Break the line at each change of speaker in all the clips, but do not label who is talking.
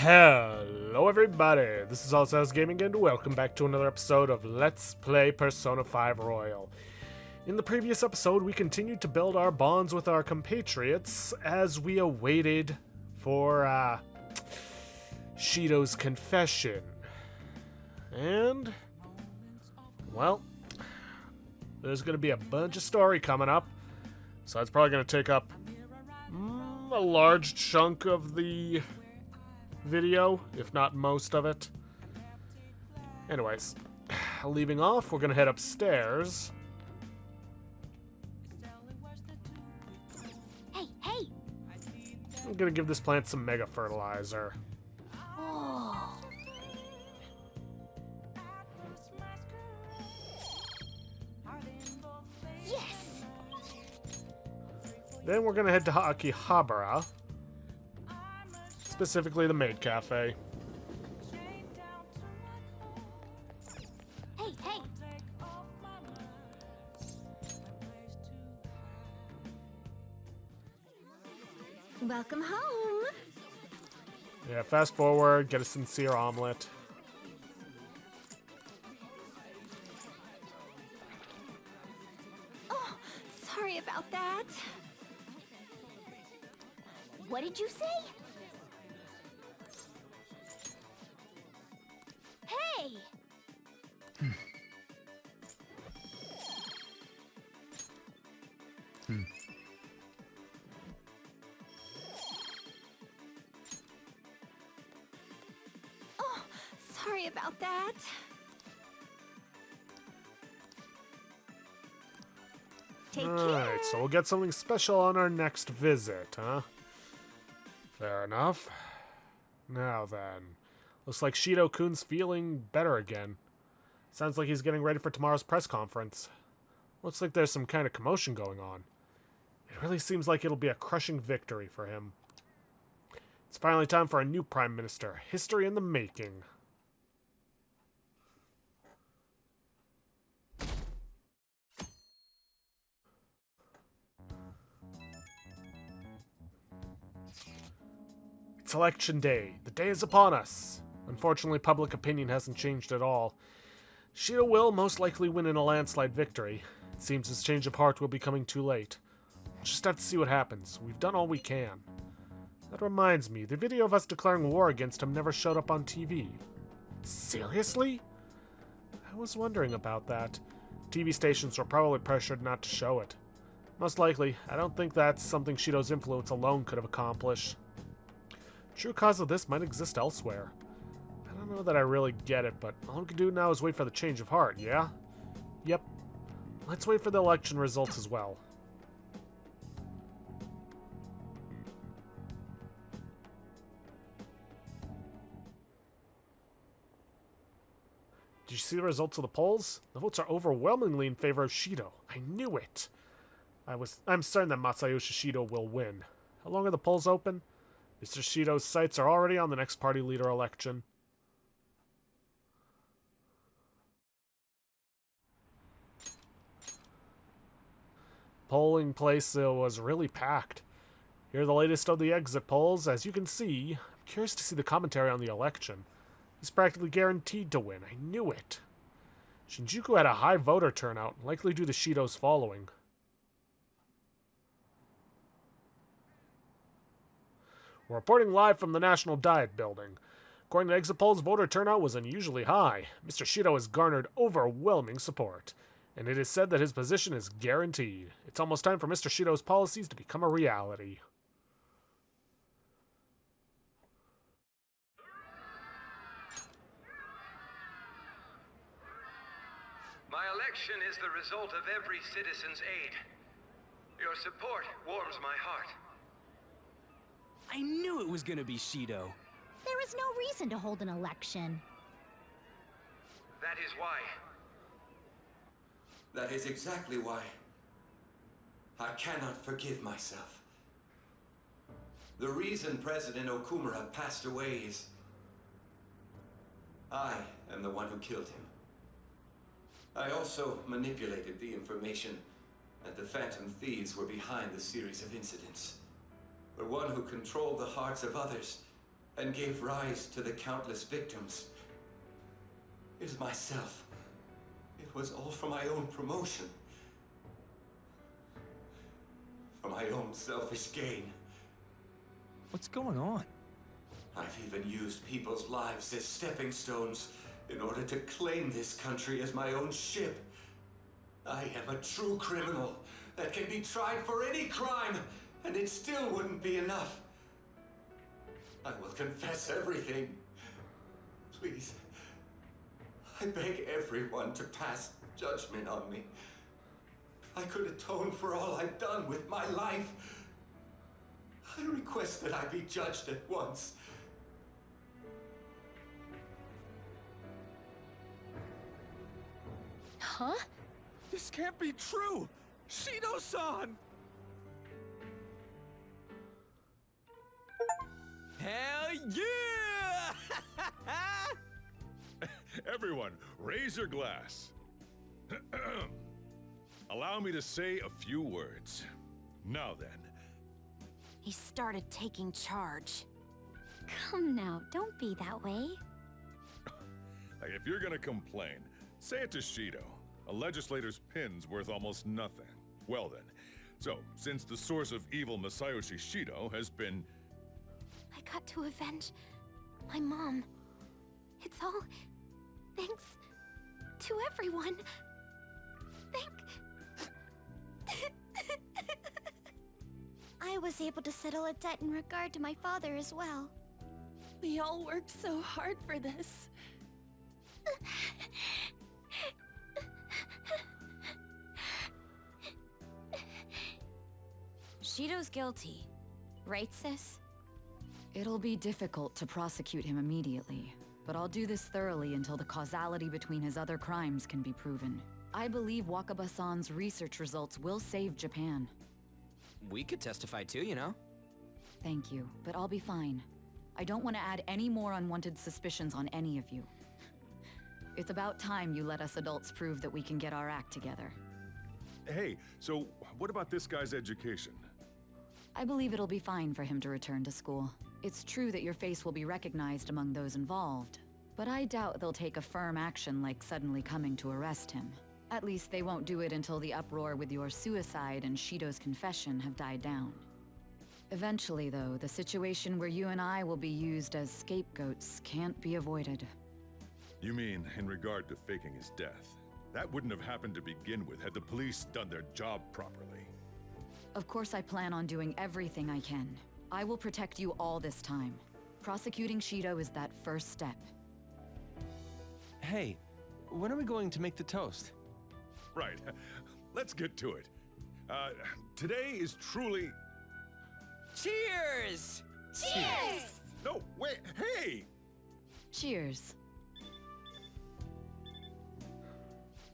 Hello everybody, this is Allstars Gaming and welcome back to another episode of Let's Play Persona 5 Royal. In the previous episode, we continued to build our bonds with our compatriots as we awaited for, Shido's confession. And, well, there's going to be a bunch of story coming up, so that's probably going to take up a large chunk of the video, if not most of it. Anyways, leaving off, we're gonna head upstairs.
Hey!
I'm gonna give this plant some mega fertilizer.
Oh. Yes!
Then we're gonna head to Akihabara, specifically the maid cafe.
Hey! Welcome home.
Yeah, fast forward, get a sincere omelet.
Oh, sorry about that. What did you say? Hey! Oh, sorry about that. Take care.
Alright, so we'll get something special on our next visit, huh? Fair enough. Now then. Looks like Shido-kun's feeling better again. Sounds like he's getting ready for tomorrow's press conference. Looks like there's some kind of commotion going on. It really seems like it'll be a crushing victory for him. It's finally time for a new prime minister. History in the making. It's election day. The day is upon us. Unfortunately, public opinion hasn't changed at all. Shido will most likely win in a landslide victory. It seems his change of heart will be coming too late. We'll just have to see what happens. We've done all we can. That reminds me, the video of us declaring war against him never showed up on TV. Seriously? I was wondering about that. TV stations were probably pressured not to show it. Most likely, I don't think that's something Shido's influence alone could have accomplished. True cause of this might exist elsewhere. I don't know that I really get it, but all we can do now is wait for the change of heart, yeah? Yep. Let's wait for the election results as well. Did you see the results of the polls? The votes are overwhelmingly in favor of Shido. I knew it. I'm certain that Masayoshi Shido will win. How long are the polls open? Mr. Shido's sights are already on the next party leader election. Polling place was really packed. Here are the latest of the exit polls. As you can see, I'm curious to see the commentary on the election. He's practically guaranteed to win. I knew it. Shinjuku had a high voter turnout, likely due to Shido's following. We're reporting live from the National Diet Building. According to exit polls, voter turnout was unusually high. Mr. Shido has garnered overwhelming support, and it is said that his position is guaranteed. It's almost time for Mr. Shido's policies to become a reality.
My election is the result of every citizen's aid. Your support warms my heart.
I knew it was gonna be Shido.
There is no reason to hold an election.
That is why.
That is exactly why. I cannot forgive myself. The reason President Okumura passed away is... I am the one who killed him. I also manipulated the information, and the Phantom Thieves were behind the series of incidents. The one who controlled the hearts of others and gave rise to the countless victims is myself. It was all for my own promotion. For my own selfish gain.
What's going on?
I've even used people's lives as stepping stones in order to claim this country as my own ship. I am a true criminal that can be tried for any crime, and it still wouldn't be enough. I will confess everything. Please, I beg everyone to pass judgment on me. If I could atone for all I've done with my life, I request that I be judged at once.
Huh?
This can't be true! Shido-san! Hell yeah!
Everyone, raise your glass. Allow me to say a few words. Now then,
He started taking charge.
Come now, don't be that way.
like, if you're gonna complain, say it to Shido. A legislator's pin's worth almost nothing. Well then, so, since the source of evil Masayoshi Shido has been...
I got to avenge my mom. It's all thanks to everyone. I was able to settle a debt in regard to my father as well. We all worked so hard for this. Shido's guilty, right, sis?
It'll be difficult to prosecute him immediately, but I'll do this thoroughly until the causality between his other crimes can be proven. I believe Wakaba-san's research results will save Japan.
We could testify too, you know?
Thank you, but I'll be fine. I don't want to add any more unwanted suspicions on any of you. It's about time you let us adults prove that we can get our act together.
Hey, so what about this guy's education?
I believe it'll be fine for him to return to school. It's true that your face will be recognized among those involved, but I doubt they'll take a firm action like suddenly coming to arrest him. At least they won't do it until the uproar with your suicide and Shido's confession have died down. Eventually, though, the situation where you and I will be used as scapegoats can't be avoided.
You mean in regard to faking his death? That wouldn't have happened to begin with had the police done their job properly.
Of course I plan on doing everything I can. I will protect you all this time. Prosecuting Shido is that first step.
Hey, when are we going to make the toast?
Right, let's get to it. Today is truly...
Cheers!
Cheers!
No, wait, hey!
Cheers.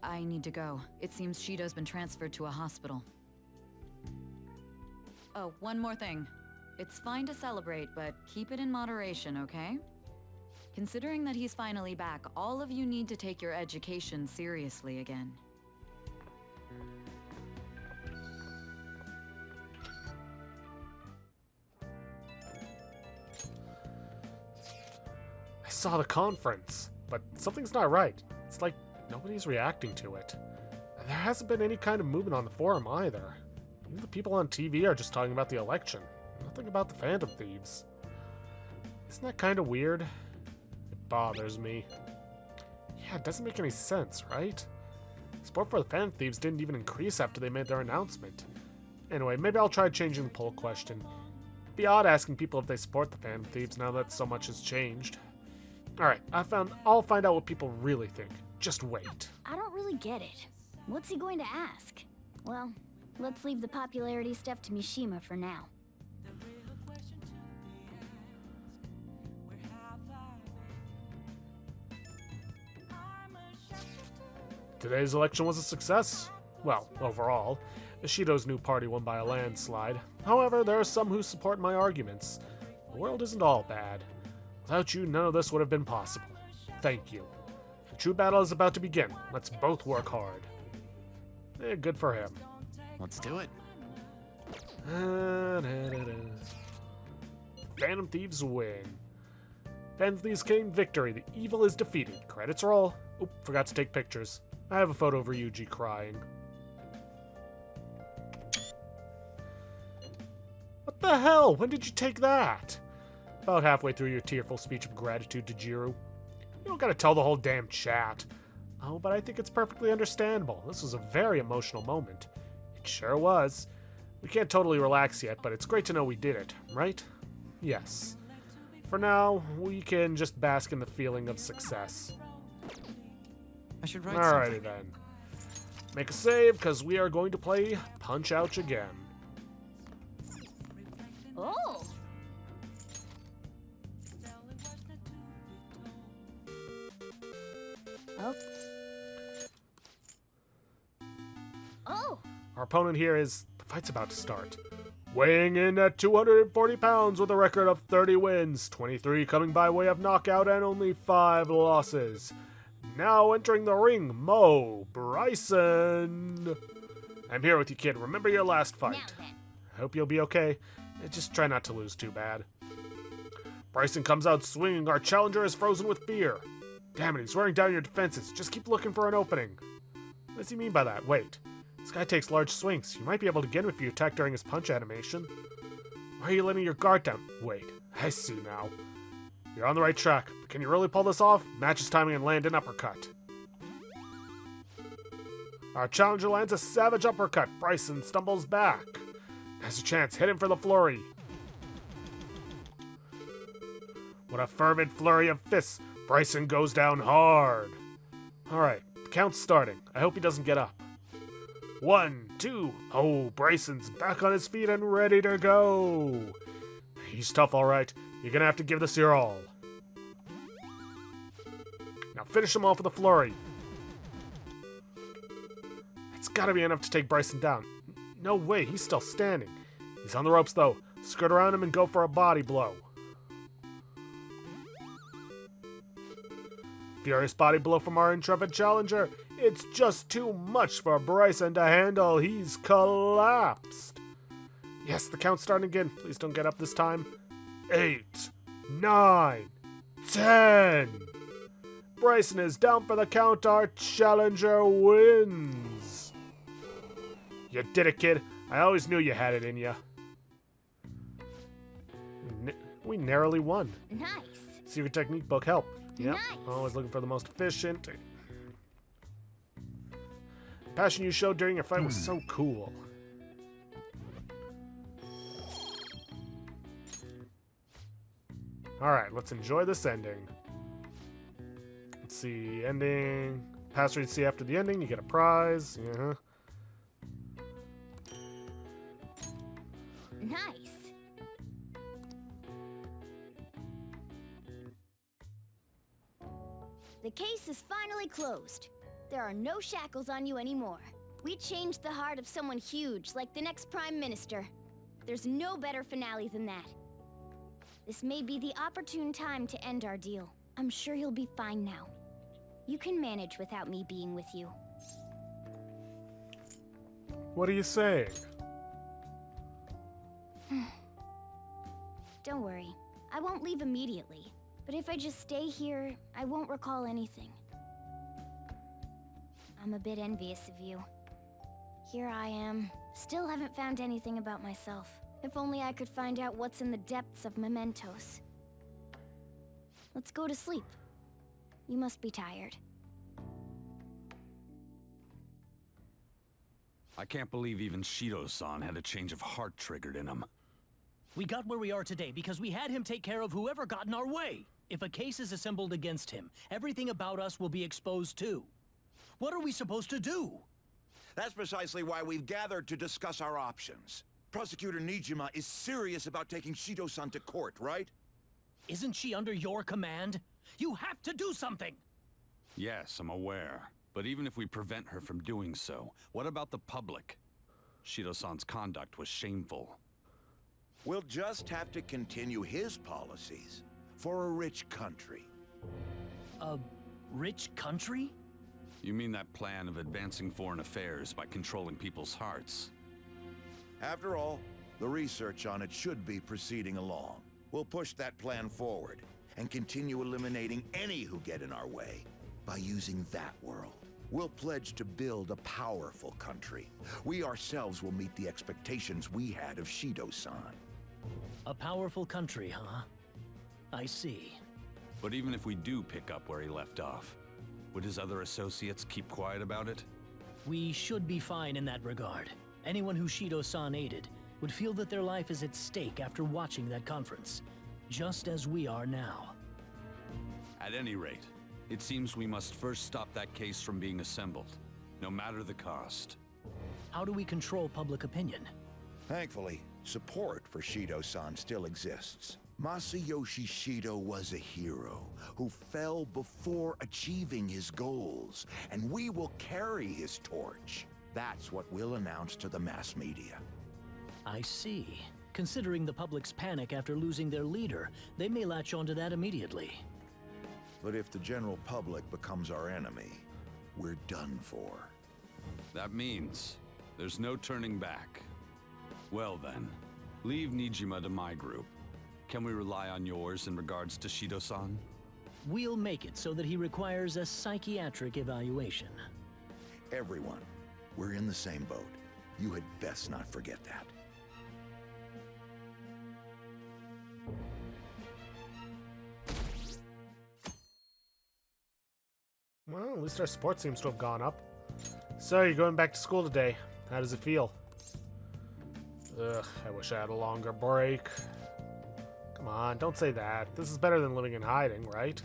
I need to go. It seems Shido's been transferred to a hospital. Oh, one more thing. It's fine to celebrate, but keep it in moderation, okay? Considering that he's finally back, all of you need to take your education seriously again.
I saw the conference, but something's not right. It's like nobody's reacting to it. And there hasn't been any kind of movement on the forum either. Even the people on TV are just talking about the election. Nothing about the Phantom Thieves. Isn't that kind of weird? It bothers me. Yeah, it doesn't make any sense, right? Support for the Phantom Thieves didn't even increase after they made their announcement. Anyway, maybe I'll try changing the poll question. It'd be odd asking people if they support the Phantom Thieves now that so much has changed. Alright, I'll find out what people really think. Just wait.
I don't really get it. What's he going to ask? Well, let's leave the popularity stuff to Mishima for now.
Today's election was a success. Well, overall. Ishido's new party won by a landslide. However, there are some who support my arguments. The world isn't all bad. Without you, none of this would have been possible. Thank you. The true battle is about to begin. Let's both work hard. Good for him.
Let's do it.
Phantom Thieves win. Fensley's claimed victory. The evil is defeated. Credits roll. Oop, forgot to take pictures. I have a photo of Ryuji crying. What the hell? When did you take that? About halfway through your tearful speech of gratitude to Jiro. You don't gotta tell the whole damn chat. Oh, but I think it's perfectly understandable. This was a very emotional moment. It sure was. We can't totally relax yet, but it's great to know we did it, right? Yes. For now, we can just bask in the feeling of success.
I should write
Alrighty
something.
then. Make a save, because we are going to play Punch-Ouch again.
Oh! Oh. Oh!
Our opponent here is... The fight's about to start. Weighing in at 240 pounds with a record of 30 wins, 23 coming by way of knockout, and only 5 losses. Now entering the ring, Mo Bryson. I'm here with you, kid. Remember your last fight.
Now then.
I hope you'll be okay. Just try not to lose too bad. Bryson comes out swinging. Our challenger is frozen with fear. Damn it, he's wearing down your defenses. Just keep looking for an opening. What does he mean by that? Wait. This guy takes large swings. You might be able to get him if you attack during his punch animation. Why are you letting your guard down? Wait, I see now. You're on the right track, but can you really pull this off? Match his timing and land an uppercut. Our challenger lands a savage uppercut. Bryson stumbles back. Has a chance. Hit him for the flurry. What a fervent flurry of fists. Bryson goes down hard. Alright, the count's starting. I hope he doesn't get up. 1, 2. Oh, Bryson's back on his feet and ready to go. He's tough, alright. You're gonna have to give this your all. Now finish him off with a flurry. It's gotta be enough to take Bryson down. No way, he's still standing. He's on the ropes though. Skirt around him and go for a body blow. Furious body blow from our intrepid challenger. It's just too much for Bryson to handle. He's collapsed. Yes, the count's starting again. Please don't get up this time. 8, 9, 10. Bryson is down for the count. Our challenger wins. You did it, kid. I always knew you had it in you. We narrowly won.
Nice.
Secret technique book help. Yep.
Nice.
Always looking for the most efficient. Passion you showed during your fight was so cool. Alright, let's enjoy this ending. Let's see, ending. Pass read C after the ending, you get a prize. Yeah.
Nice. The case is finally closed. There are no shackles on you anymore. We changed the heart of someone huge, like the next Prime Minister. There's no better finale than that. This may be the opportune time to end our deal. I'm sure you'll be fine now. You can manage without me being with you.
What are you saying?
Don't worry. I won't leave immediately. But if I just stay here, I won't recall anything. I'm a bit envious of you. Here I am, still haven't found anything about myself. If only I could find out what's in the depths of mementos. Let's go to sleep. You must be tired.
I can't believe even Shido-san had a change of heart triggered in him.
We got where we are today because we had him take care of whoever got in our way. If a case is assembled against him, everything about us will be exposed too. What are we supposed to do?
That's precisely why we've gathered to discuss our options. Prosecutor Nijima is serious about taking Shido-san to court, right?
Isn't she under your command? You have to do something!
Yes, I'm aware. But even if we prevent her from doing so, what about the public? Shido-san's conduct was shameful.
We'll just have to continue his policies for a rich country.
A rich country?
You mean that plan of advancing foreign affairs by controlling people's hearts?
After all, the research on it should be proceeding along. We'll push that plan forward. and continue eliminating any who get in our way. By using that world, we'll pledge to build a powerful country. We ourselves will meet the expectations we had of Shido-san.
A powerful country, huh? I see.
But even if we do pick up where he left off, would his other associates keep quiet about it?
We should be fine in that regard. Anyone who Shido-san aided would feel that their life is at stake after watching that conference, just as we are now.
At any rate, it seems we must first stop that case from being assembled, no matter the cost.
How do we control public opinion?
Thankfully, support for Shido-san still exists. Masayoshi Shido was a hero who fell before achieving his goals, and we will carry his torch. That's what we'll announce to the mass media.
I see. Considering the public's panic after losing their leader, they may latch onto that immediately.
But if the general public becomes our enemy, we're done for.
That means there's no turning back. Well then, leave Nijima to my group. Can we rely on yours in regards to Shido-san?
We'll make it so that he requires a psychiatric evaluation.
Everyone, we're in the same boat. You had best not forget that.
Well, at least our support seems to have gone up. So, you're going back to school today. How does it feel? Ugh, I wish I had a longer break. Come on, don't say that. This is better than living in hiding, right?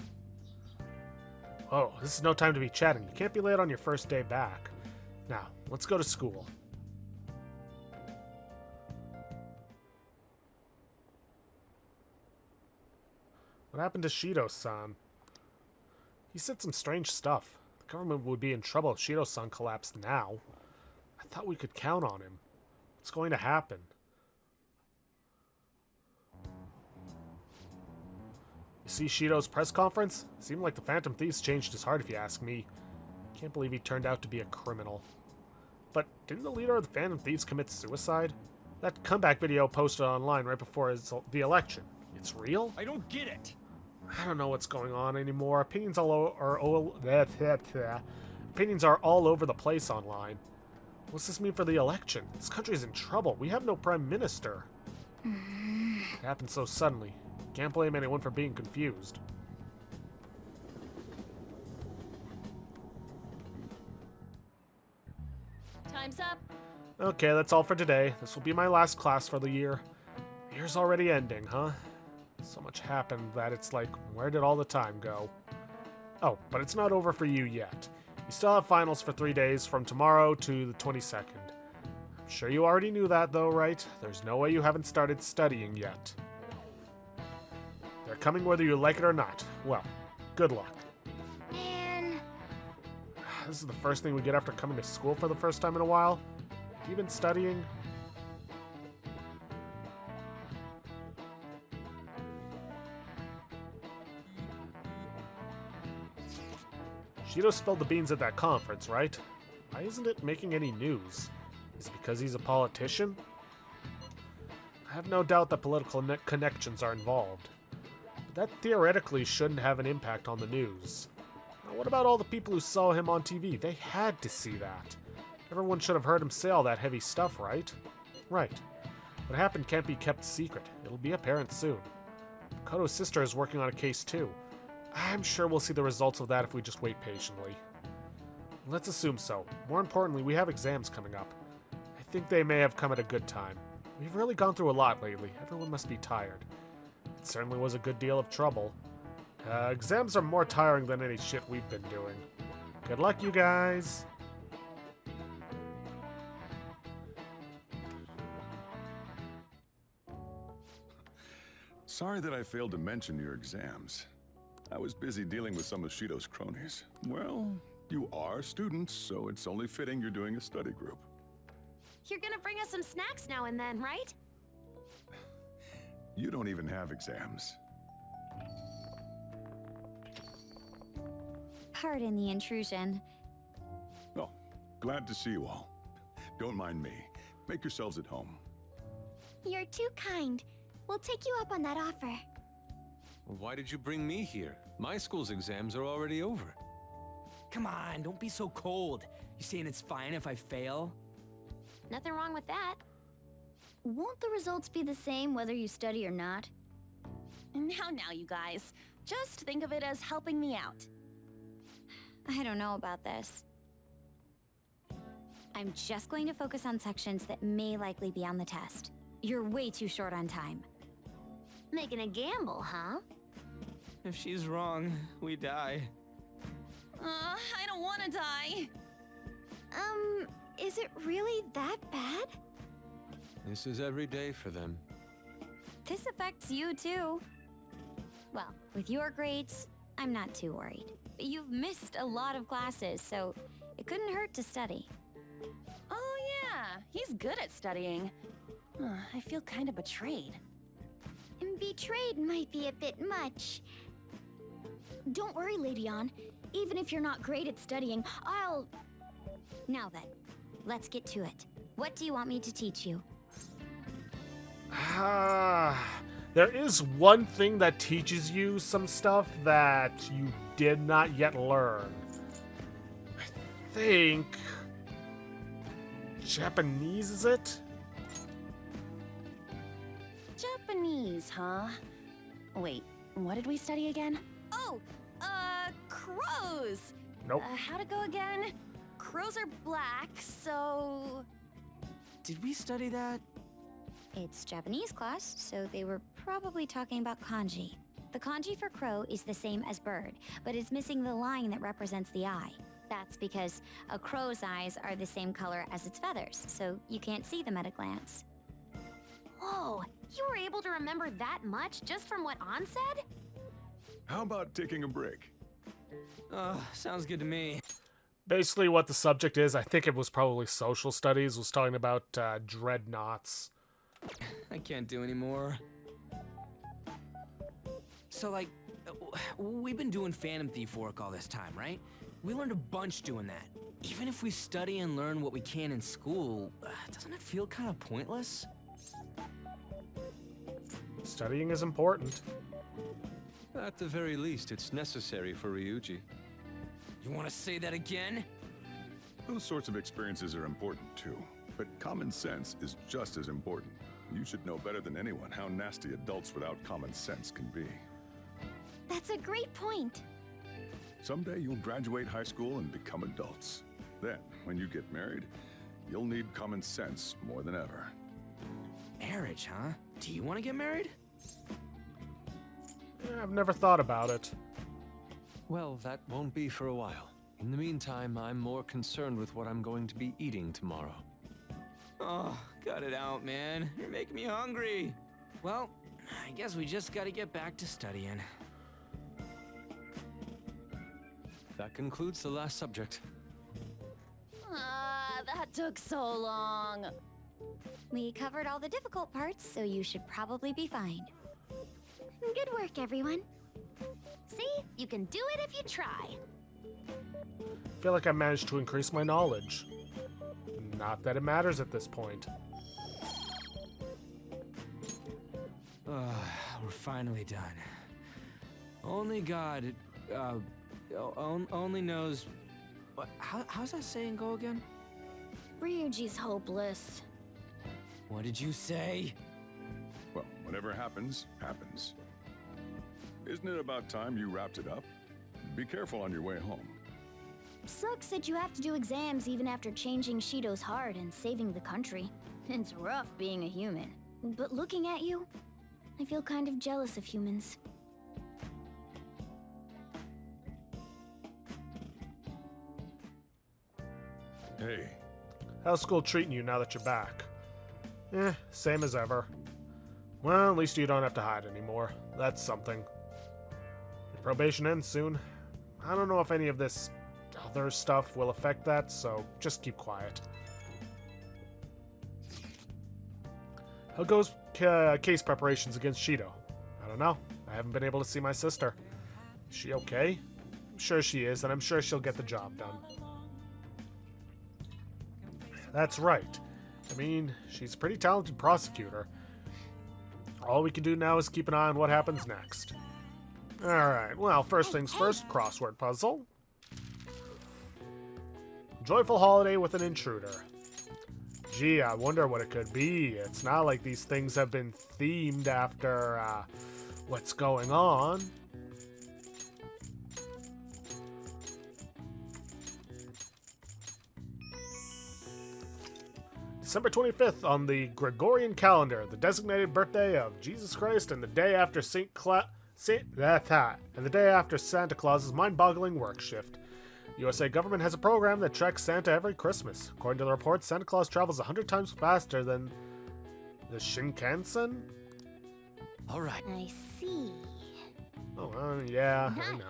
Oh, this is no time to be chatting. You can't be late on your first day back. Now, let's go to school. What happened to Shido-san? He said some strange stuff. The government would be in trouble if Shido-san collapsed now. I thought we could count on him. What's going to happen? You see Shido's press conference? Seemed like the Phantom Thieves changed his heart if you ask me. Can't believe he turned out to be a criminal. But didn't the leader of the Phantom Thieves commit suicide? That comeback video posted online right before the election. It's real?
I don't get it!
I don't know what's going on anymore. Opinions are all over the place online. What's this mean for the election? This country's in trouble. We have no prime minister. It happened so suddenly. Can't blame anyone for being confused.
Time's up.
Okay, that's all for today. This will be my last class for the year. The year's already ending, huh? So much happened that it's like, where did all the time go? Oh, but it's not over for you yet. You still have finals for 3 days from tomorrow to the 22nd. I'm sure you already knew that though, right? There's no way you haven't started studying yet. They're coming whether you like it or not. Well, good luck.
Man.
This is the first thing we get after coming to school for the first time in a while. Have you been studying? Shido spilled the beans at that conference, right? Why isn't it making any news? Is it because he's a politician? I have no doubt that political connections are involved. But that theoretically shouldn't have an impact on the news. Now, what about all the people who saw him on TV? They had to see that. Everyone should have heard him say all that heavy stuff, right? Right. What happened can't be kept secret. It'll be apparent soon. Koto's sister is working on a case too. I'm sure we'll see the results of that if we just wait patiently. Let's assume so. More importantly, we have exams coming up. I think they may have come at a good time. We've really gone through a lot lately. Everyone must be tired. It certainly was a good deal of trouble. Exams are more tiring than any shit we've been doing. Good luck, you guys!
Sorry that I failed to mention your exams. I was busy dealing with some of Shido's cronies. Well, you are students, so it's only fitting you're doing a study group.
You're gonna bring us some snacks now and then, right?
You don't even have exams.
Pardon the intrusion.
Oh, glad to see you all. Don't mind me. Make yourselves at home.
You're too kind. We'll take you up on that offer.
Why did you bring me here? My school's exams are already over.
Come on, don't be so cold. You saying it's fine if I fail?
Nothing wrong with that. Won't the results be the same whether you study or not?
Now, you guys. Just think of it as helping me out.
I don't know about this. I'm just going to focus on sections that may likely be on the test. You're way too short on time. Making a gamble, huh?
If she's wrong, we die.
I don't want to die.
Is it really that bad?
This is every day for them.
This affects you too. Well, with your grades, I'm not too worried. But you've missed a lot of classes, so it couldn't hurt to study.
Oh yeah, he's good at studying. I feel kind of betrayed.
Betrayed might be a bit much. Don't worry, Lady Ann. Even if you're not great at studying, I'll... Now then, let's get to it. What do you want me to teach you?
There is one thing that teaches you some stuff that you did not yet learn. I think... Japanese, is it?
Japanese, huh? Wait, what did we study again? Oh, crows!
Nope.
How to go again? Crows are black, so...
Did we study that?
It's Japanese class, so they were probably talking about kanji. The kanji for crow is the same as bird, but it's missing the line that represents the eye. That's because a crow's eyes are the same color as its feathers, so you can't see them at a glance.
Whoa, you were able to remember that much just from what Ann said?
How about taking a break?
Sounds good to me.
Basically what the subject is, I think it was probably social studies, was talking about dreadnoughts.
I can't do anymore. So, like, we've been doing Phantom Thief work all this time, right? We learned a bunch doing that. Even if we study and learn what we can in school, doesn't it feel kind of pointless?
Studying is important.
At the very least, it's necessary for Ryuji.
You want to say that again?
Those sorts of experiences are important too, but common sense is just as important. You should know better than anyone how nasty adults without common sense can be.
That's a great point.
Someday you'll graduate high school and become adults. Then, when you get married, you'll need common sense more than ever.
Marriage, huh? Do you want to get married?
Yeah, I've never thought about it.
Well, that won't be for a while. In the meantime, I'm more concerned with what I'm going to be eating tomorrow.
Oh, cut it out, man. You're making me hungry. Well, I guess we just gotta get back to studying.
That concludes the last subject.
That took so long.
We covered all the difficult parts, so you should probably be fine. Good work, everyone.
See? You can do it if you try.
I feel like I managed to increase my knowledge. Not that it matters at this point.
We're finally done. Only God, only knows... How's that saying go again?
Ryuji's hopeless.
What did you say?
Well, whatever happens, happens. Isn't it about time you wrapped it up? Be careful on your way home.
Sucks that you have to do exams even after changing Shido's heart and saving the country. It's rough being a human. But looking at you, I feel kind of jealous of humans.
Hey.
How's school treating you now that you're back? Same as ever. Well, at least you don't have to hide anymore. That's something. Your probation ends soon. I don't know if any of this other stuff will affect that, so just keep quiet. How goes case preparations against Shido? I don't know. I haven't been able to see my sister. Is she okay? I'm sure she is, and I'm sure she'll get the job done. That's right. I mean, she's a pretty talented prosecutor. All we can do now is keep an eye on what happens next. Alright, well, first things first, crossword puzzle. Joyful holiday with an intruder. Gee, I wonder what it could be. It's not like these things have been themed after, what's going on. December 25th on the Gregorian calendar, the designated birthday of Jesus Christ and the day after and the day after Santa Claus's mind-boggling work shift. USA government has a program that tracks Santa every Christmas. According to the report, Santa Claus travels 100 times faster than the Shinkansen?
Alright.
I see.
Oh, yeah,
Nice.
I know.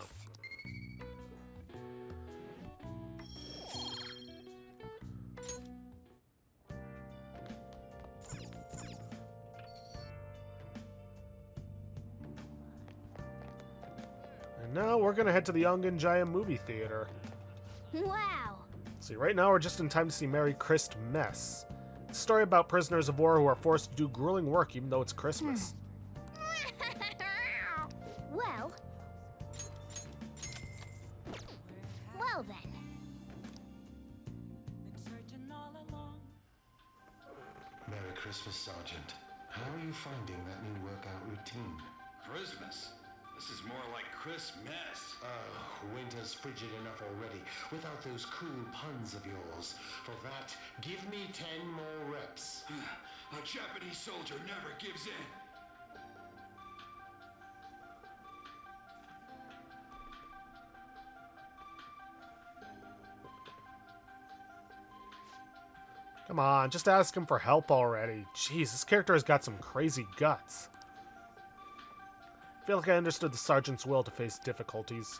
And now we're gonna head to the Yongan Jaya movie theater.
Wow.
See, right now we're just in time to see Merry Christ Mess. It's a story about prisoners of war who are forced to do grueling work even though it's Christmas.
Well. Well then.
Merry Christmas, Sergeant. How are you finding that new workout routine?
Christmas? This is more like Christmas.
Oh, winter's frigid enough already, without those cool puns of yours. For that, give me 10 more reps.
A Japanese soldier never gives in.
Come on, just ask him for help already. Jeez, this character has got some crazy guts. I feel like I understood the sergeant's will to face difficulties.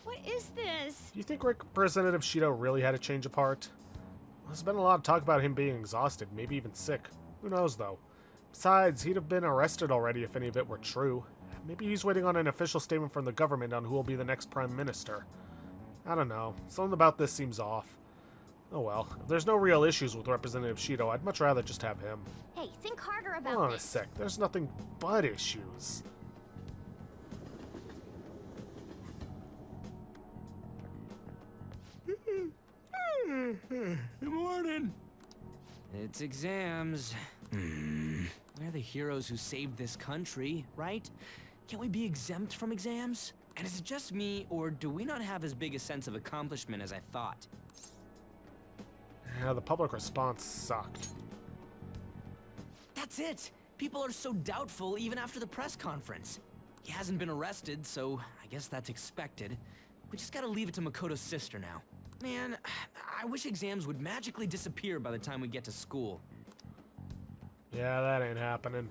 What is this?
Do you think Representative Shido really had a change of heart? There's been a lot of talk about him being exhausted, maybe even sick. Who knows, though? Besides, he'd have been arrested already if any of it were true. Maybe he's waiting on an official statement from the government on who will be the next Prime Minister. I don't know. Something about this seems off. Oh well. If there's no real issues with Representative Shido, I'd much rather just have him.
Hey, think harder about
Hold on a
this.
sec. There's nothing but issues.
Good morning. It's exams. We're the heroes who saved this country, right? Can't we be exempt from exams? And is it just me, or do we not have as big a sense of accomplishment as I thought?
Yeah, the public response sucked.
That's it! People are so doubtful even after the press conference. He hasn't been arrested, so I guess that's expected. We just gotta leave it to Makoto's sister now. Man, I wish exams would magically disappear by the time we get to school.
Yeah, that ain't happening.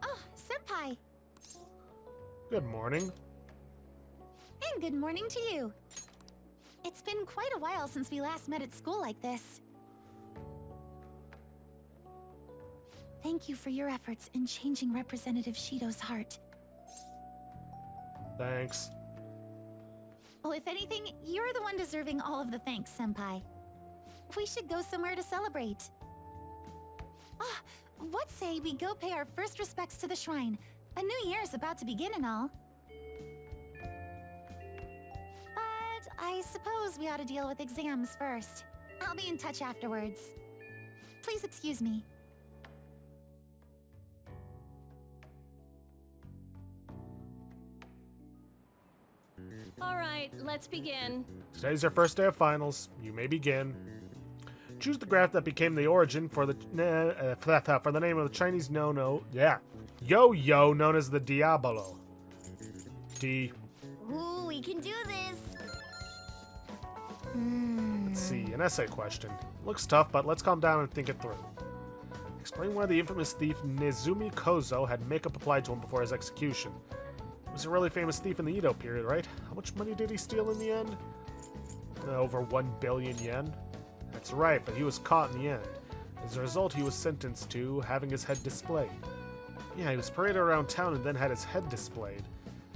Oh, Senpai.
Good morning.
And good morning to you. It's been quite a while since we last met at school like this. Thank you for your efforts in changing Representative Shido's heart.
Thanks.
Oh, if anything, you're the one deserving all of the thanks, Senpai. We should go somewhere to celebrate. Ah, what say we go pay our first respects to the shrine? A new year is about to begin and all. But I suppose we ought to deal with exams first. I'll be in touch afterwards. Please excuse me.
All right, let's begin.
Today's your first day of finals. You may begin. Choose the graph that became the origin for the name of the Chinese yo-yo known as the Diabolo. D.
Ooh, we can do this.
Let's see, an essay question. Looks tough, but let's calm down and think it through. Explain why the infamous thief Nezumi Kozo had makeup applied to him before his execution. He was a really famous thief in the Edo period, right? How much money did he steal in the end? Over 1 billion yen? That's right, but he was caught in the end. As a result, he was sentenced to having his head displayed. Yeah, he was paraded around town and then had his head displayed.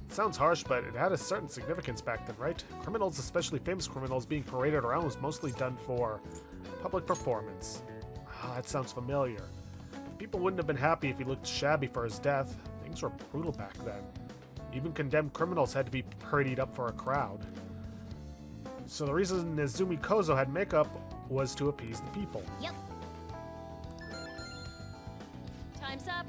It sounds harsh, but it had a certain significance back then, right? Criminals, especially famous criminals, being paraded around was mostly done for public performance. Ah, that sounds familiar. People wouldn't have been happy if he looked shabby for his death. Things were brutal back then. Even condemned criminals had to be paradied up for a crowd. So the reason Nezumi Kozo had makeup was to appease the people.
Yep.
Time's up.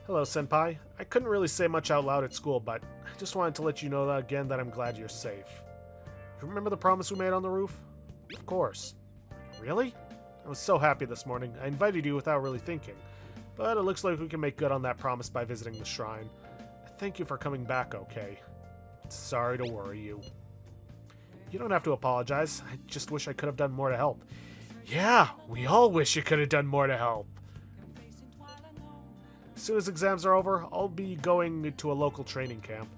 Hello, Senpai. I couldn't really say much out loud at school, but I just wanted to let you know that again that I'm glad you're safe. You remember the promise we made on the roof? Of course. Really? I was so happy this morning. I invited you without really thinking. But it looks like we can make good on that promise by visiting the shrine. Thank you for coming back, okay? Sorry to worry you. You don't have to apologize. I just wish I could have done more to help. Yeah, we all wish you could have done more to help. As soon as exams are over, I'll be going to a local training camp.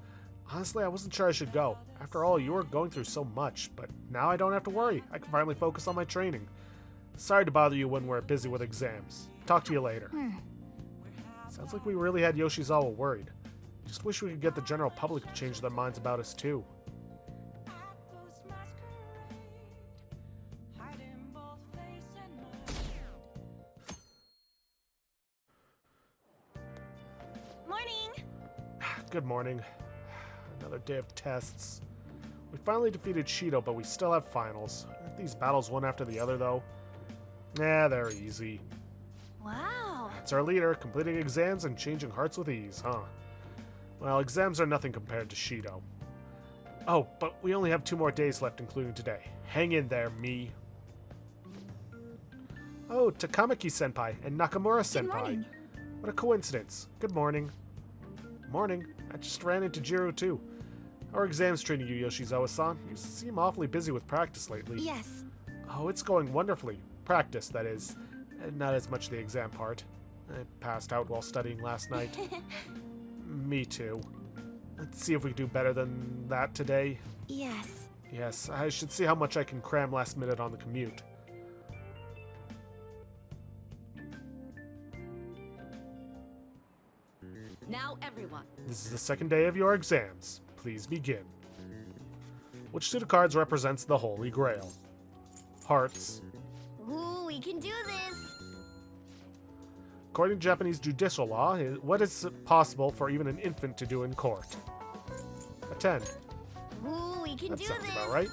Honestly, I wasn't sure I should go. After all, you were going through so much, but now I don't have to worry. I can finally focus on my training. Sorry to bother you when we're busy with exams. Talk to you later. Sounds like we really had Yoshizawa worried. Just wish we could get the general public to change their minds about us too. Good morning. Another day of tests. We finally defeated Shido, but we still have finals. Aren't these battles one after the other, though? Nah, they're easy.
Wow.
That's our leader, completing exams and changing hearts with ease, huh? Well, exams are nothing compared to Shido. Oh, but we only have 2 more days left, including today. Hang in there, me. Oh, Takamaki-senpai and Nakamura-senpai.
Good morning.
What a coincidence. Good morning. Morning. I just ran into Jiro too. How are exams treating you, Yoshizawa-san? You seem awfully busy with practice lately.
Yes.
Oh, it's going wonderfully. Practice, that is. Not as much the exam part. I passed out while studying last night. Me too. Let's see if we can do better than that today.
Yes.
Yes, I should see how much I can cram last minute on the commute.
Now, everyone.
This is the second day of your exams. Please begin. Which suit of cards represents the Holy Grail? Hearts.
Ooh, we can do this.
According to Japanese judicial law, what is possible for even an infant to do in court? A 10.
Ooh, we can
That
do
sounds
this.
about right.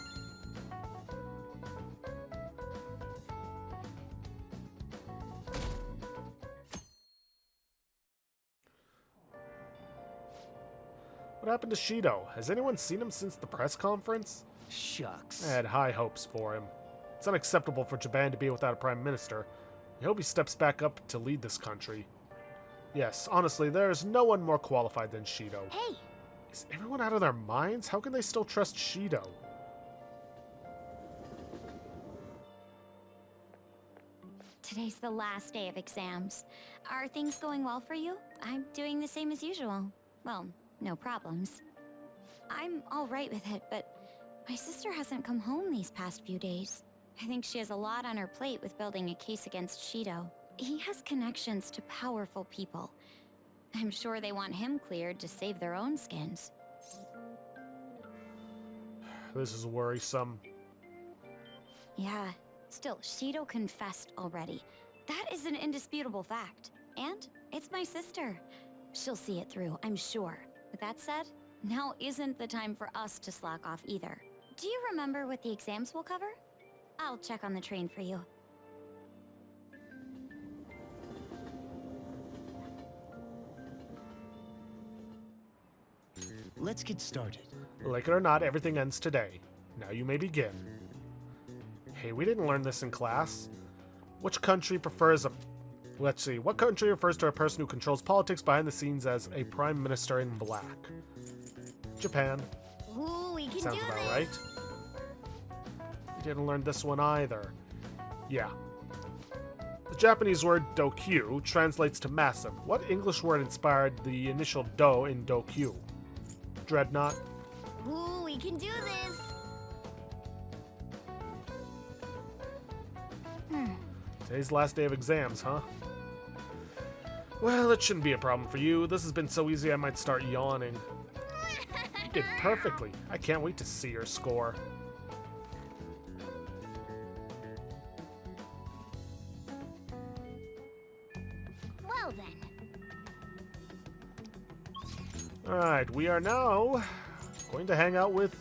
What happened to Shido? Has anyone seen him since the press conference?
Shucks.
I had high hopes for him. It's unacceptable for Japan to be without a prime minister. I hope he steps back up to lead this country. Yes, honestly, there is no one more qualified than Shido.
Hey!
Is everyone out of their minds? How can they still trust Shido?
Today's the last day of exams. Are things going well for you? I'm doing the same as usual. Well, no problems. I'm all right with it, but my sister hasn't come home these past few days. I think she has a lot on her plate with building a case against Shido. He has connections to powerful people. I'm sure they want him cleared to save their own skins.
This is worrisome.
Yeah, still, Shido confessed already. That is an indisputable fact. And it's my sister. She'll see it through, I'm sure. With that said, now isn't the time for us to slack off either. Do you remember what the exams will cover? I'll check on the train for you.
Let's get started.
Like it or not, everything ends today. Now you may begin. Hey, we didn't learn this in class. Which country prefers a... Let's see. What country refers to a person who controls politics behind the scenes as a prime minister in black? Japan.
Ooh, we can
Sounds
do
about
this.
right. We didn't learn this one either. Yeah. The Japanese word dokyu translates to massive. What English word inspired the initial do in dokyu? Dreadnought?
Ooh, we can do this!
Today's the last day of exams, huh? Well, it shouldn't be a problem for you. This has been so easy I might start yawning. You did perfectly. I can't wait to see your score.
Well then.
Alright, we are now going to hang out with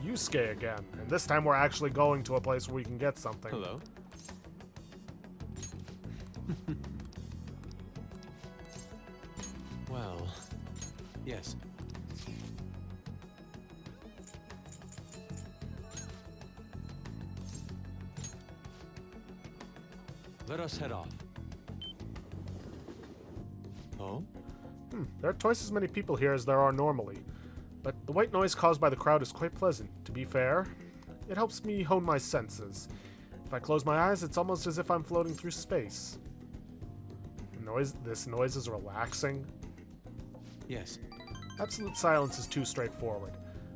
Yusuke again. And this time we're actually going to a place where we can get something.
Hello. Well, yes. Let us head off. Oh?
There are twice as many people here as there are normally. But the white noise caused by the crowd is quite pleasant. To be fair, it helps me hone my senses. If I close my eyes, it's almost as if I'm floating through space. This noise is relaxing.
Yes.
Absolute silence is too straightforward.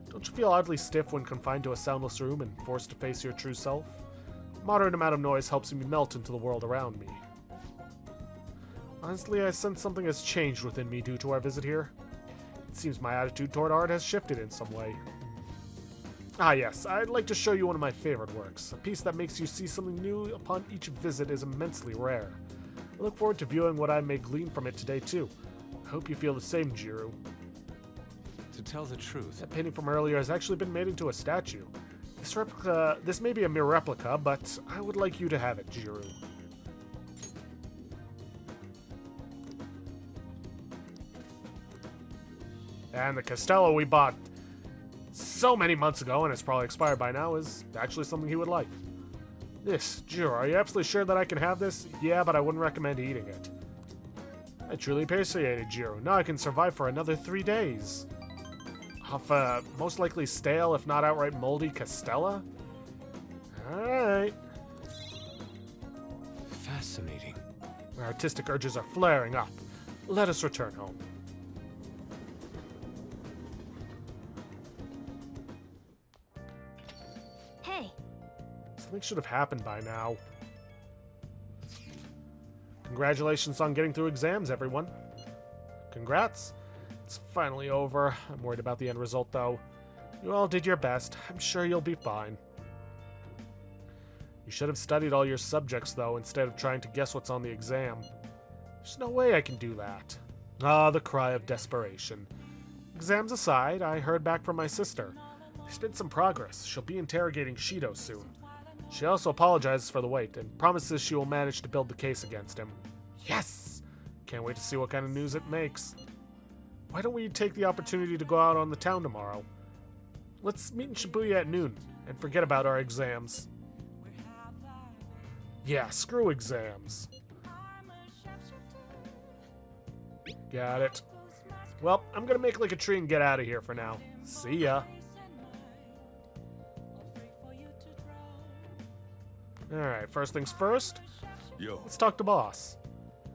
Don't you feel oddly stiff when confined to a soundless room and forced to face your true self? A moderate amount of noise helps me melt into the world around me. Honestly, I sense something has changed within me due to our visit here. It seems my attitude toward art has shifted in some way. Ah yes, I'd like to show you one of my favorite works. A piece that makes you see something new upon each visit is immensely rare. I look forward to viewing what I may glean from it today too. I hope you feel the same, Jiru.
To tell the truth,
That painting from earlier has actually been made into a statue. This may be a mere replica, but I would like you to have it, Jiru. And the Castello we bought so many months ago, and it's probably expired by now, is actually something he would like. This, Jiru, are you absolutely sure that I can have this? Yeah, but I wouldn't recommend eating it. I truly appreciate it, Jiru. Now I can survive for another 3 days. Off most likely stale, if not outright moldy, Castella? Alright.
fascinating.
My artistic urges are flaring up. Let us return home.
Hey.
Something should have happened by now. Congratulations on getting through exams, everyone. Congrats. It's finally over. I'm worried about the end result, though. You all did your best. I'm sure you'll be fine. You should have studied all your subjects, though, instead of trying to guess what's on the exam. There's no way I can do that. Ah, the cry of desperation. Exams aside, I heard back from my sister. There's been some progress. She'll be interrogating Shido soon. She also apologizes for the wait and promises she will manage to build the case against him. Yes! Can't wait to see what kind of news it makes. Why don't we take the opportunity to go out on the town tomorrow? Let's meet in Shibuya at noon and forget about our exams. Yeah, screw exams. Got it. Well, I'm gonna make like a tree and get out of here for now. See ya. Alright, first things first.
Yo.
Let's talk to boss.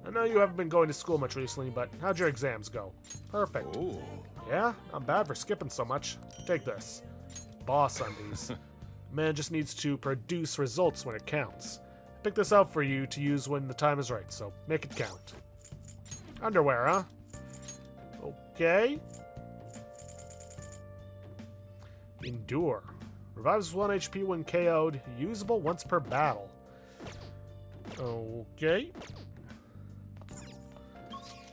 I know you haven't been going to school much recently, but how'd your exams go? Perfect.
Oh.
Yeah? Not bad for skipping so much. Take this. Boss undies. Man just needs to produce results when it counts. Pick this out for you to use when the time is right, so make it count. Underwear, huh? Okay. Endure. Revives 1 HP when KO'd. Usable once per battle. Okay.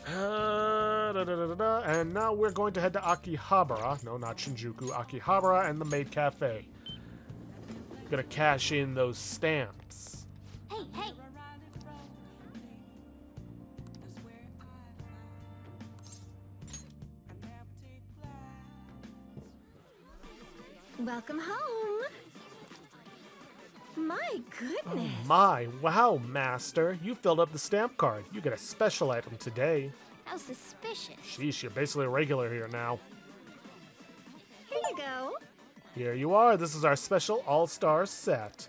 And now we're going to head to Akihabara. No, not Shinjuku. Akihabara and the Maid Cafe. Gonna cash in those stamps.
Hey, hey! Welcome home. My goodness.
My, wow, Master. You filled up the stamp card. You get a special item today.
How suspicious.
Sheesh, you're basically a regular here now.
Here you go.
Here you are. This is our special all-star set.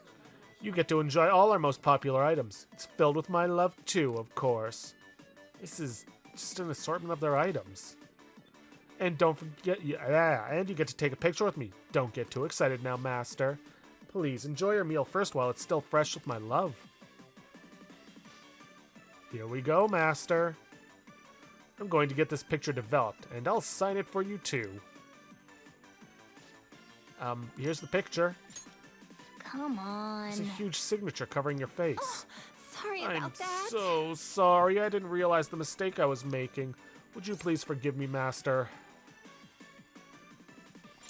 You get to enjoy all our most popular items. It's filled with my love too, of course. This is just an assortment of their items. And don't forget, and you get to take a picture with me. Don't get too excited now, Master. Please enjoy your meal first while it's still fresh with my love. Here we go, Master. I'm going to get this picture developed, and I'll sign it for you too. Here's the picture.
Come on.
It's a huge signature covering your face.
Oh, sorry about that.
I'm so sorry. I didn't realize the mistake I was making. Would you please forgive me, Master?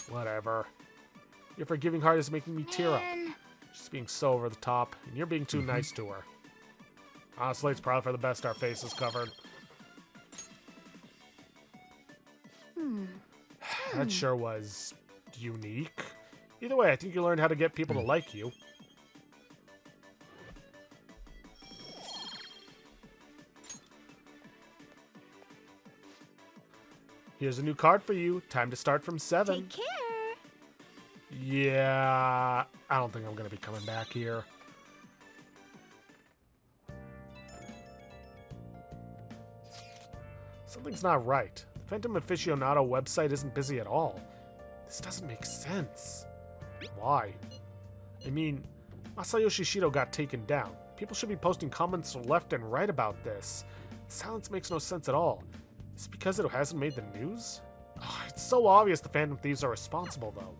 Whatever. Your forgiving heart is making me tear up. She's being so over the top, and you're being too nice to her. Honestly, it's probably for the best our face is covered. That sure was unique. Either way, I think you learned how to get people to like you. Here's a new card for you. Time to start from 7.
Take care.
Yeah, I don't think I'm going to be coming back here. Something's not right. The Phantom Aficionado website isn't busy at all. This doesn't make sense. Why? I mean, Masayoshi Shido got taken down. People should be posting comments left and right about this. Silence makes no sense at all. Is it because it hasn't made the news? Oh, it's so obvious the Phantom Thieves are responsible, though.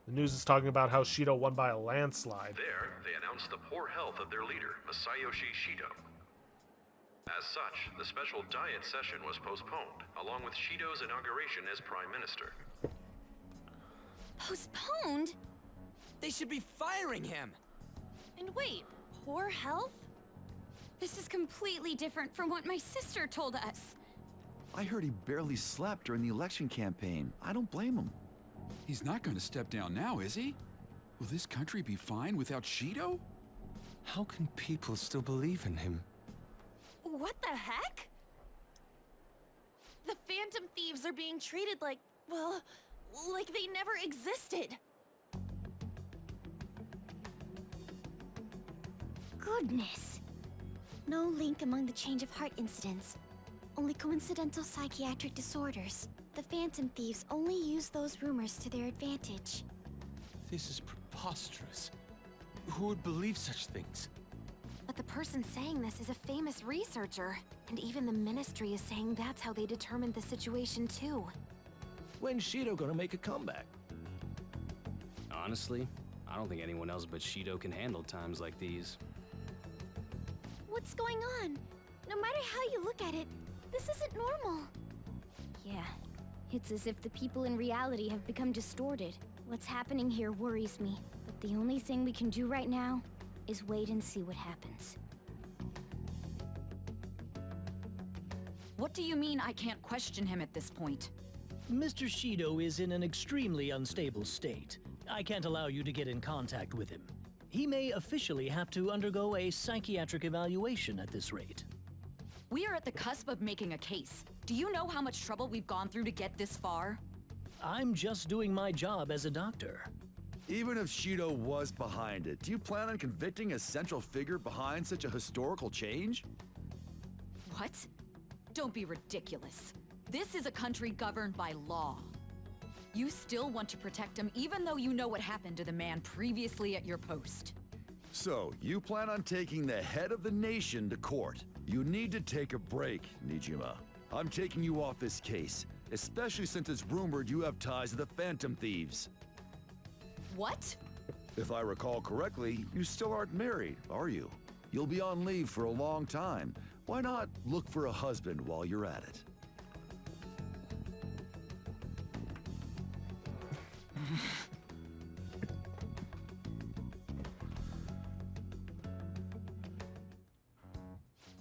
The news is talking about how Shido won by a landslide.
There, they announced the poor health of their leader, Masayoshi Shido. As such, the special diet session was postponed, along with Shido's inauguration as Prime Minister.
Postponed?
They should be firing him!
And wait, poor health? This is completely different from what my sister told us.
I heard he barely slept during the election campaign. I don't blame him.
He's not going to step down now, is he? Will this country be fine without Shido?
How can people still believe in him?
What the heck? The Phantom Thieves are being treated like, well, like they never existed.
Goodness. No link among the change of heart incidents. Only coincidental psychiatric disorders. The Phantom Thieves only use those rumors to their advantage.
This is preposterous. Who would believe such things?
But the person saying this is a famous researcher, and even the Ministry is saying that's how they determined the situation too.
When's Shido gonna make a comeback?
Honestly, I don't think anyone else but Shido can handle times like these.
What's going on? No matter how you look at it, this isn't normal. Yeah, it's as if the people in reality have become distorted. What's happening here worries me, but the only thing we can do right now is wait and see what happens.
What do you mean I can't question him at this point?
Mr. Shido is in an extremely unstable state. I can't allow you to get in contact with him. He may officially have to undergo a psychiatric evaluation at this rate.
We are at the cusp of making a case. Do you know how much trouble we've gone through to get this far?
I'm just doing my job as a doctor.
Even if Shido was behind it, do you plan on convicting a central figure behind such a historical change?
What? Don't be ridiculous. This is a country governed by law. You still want to protect him even though you know what happened to the man previously at your post.
So, you plan on taking the head of the nation to court. You need to take a break, Nijima. I'm taking you off this case, especially since it's rumored you have ties to the Phantom Thieves.
What?
If I recall correctly, you still aren't married, are you? You'll be on leave for a long time. Why not look for a husband while you're at it?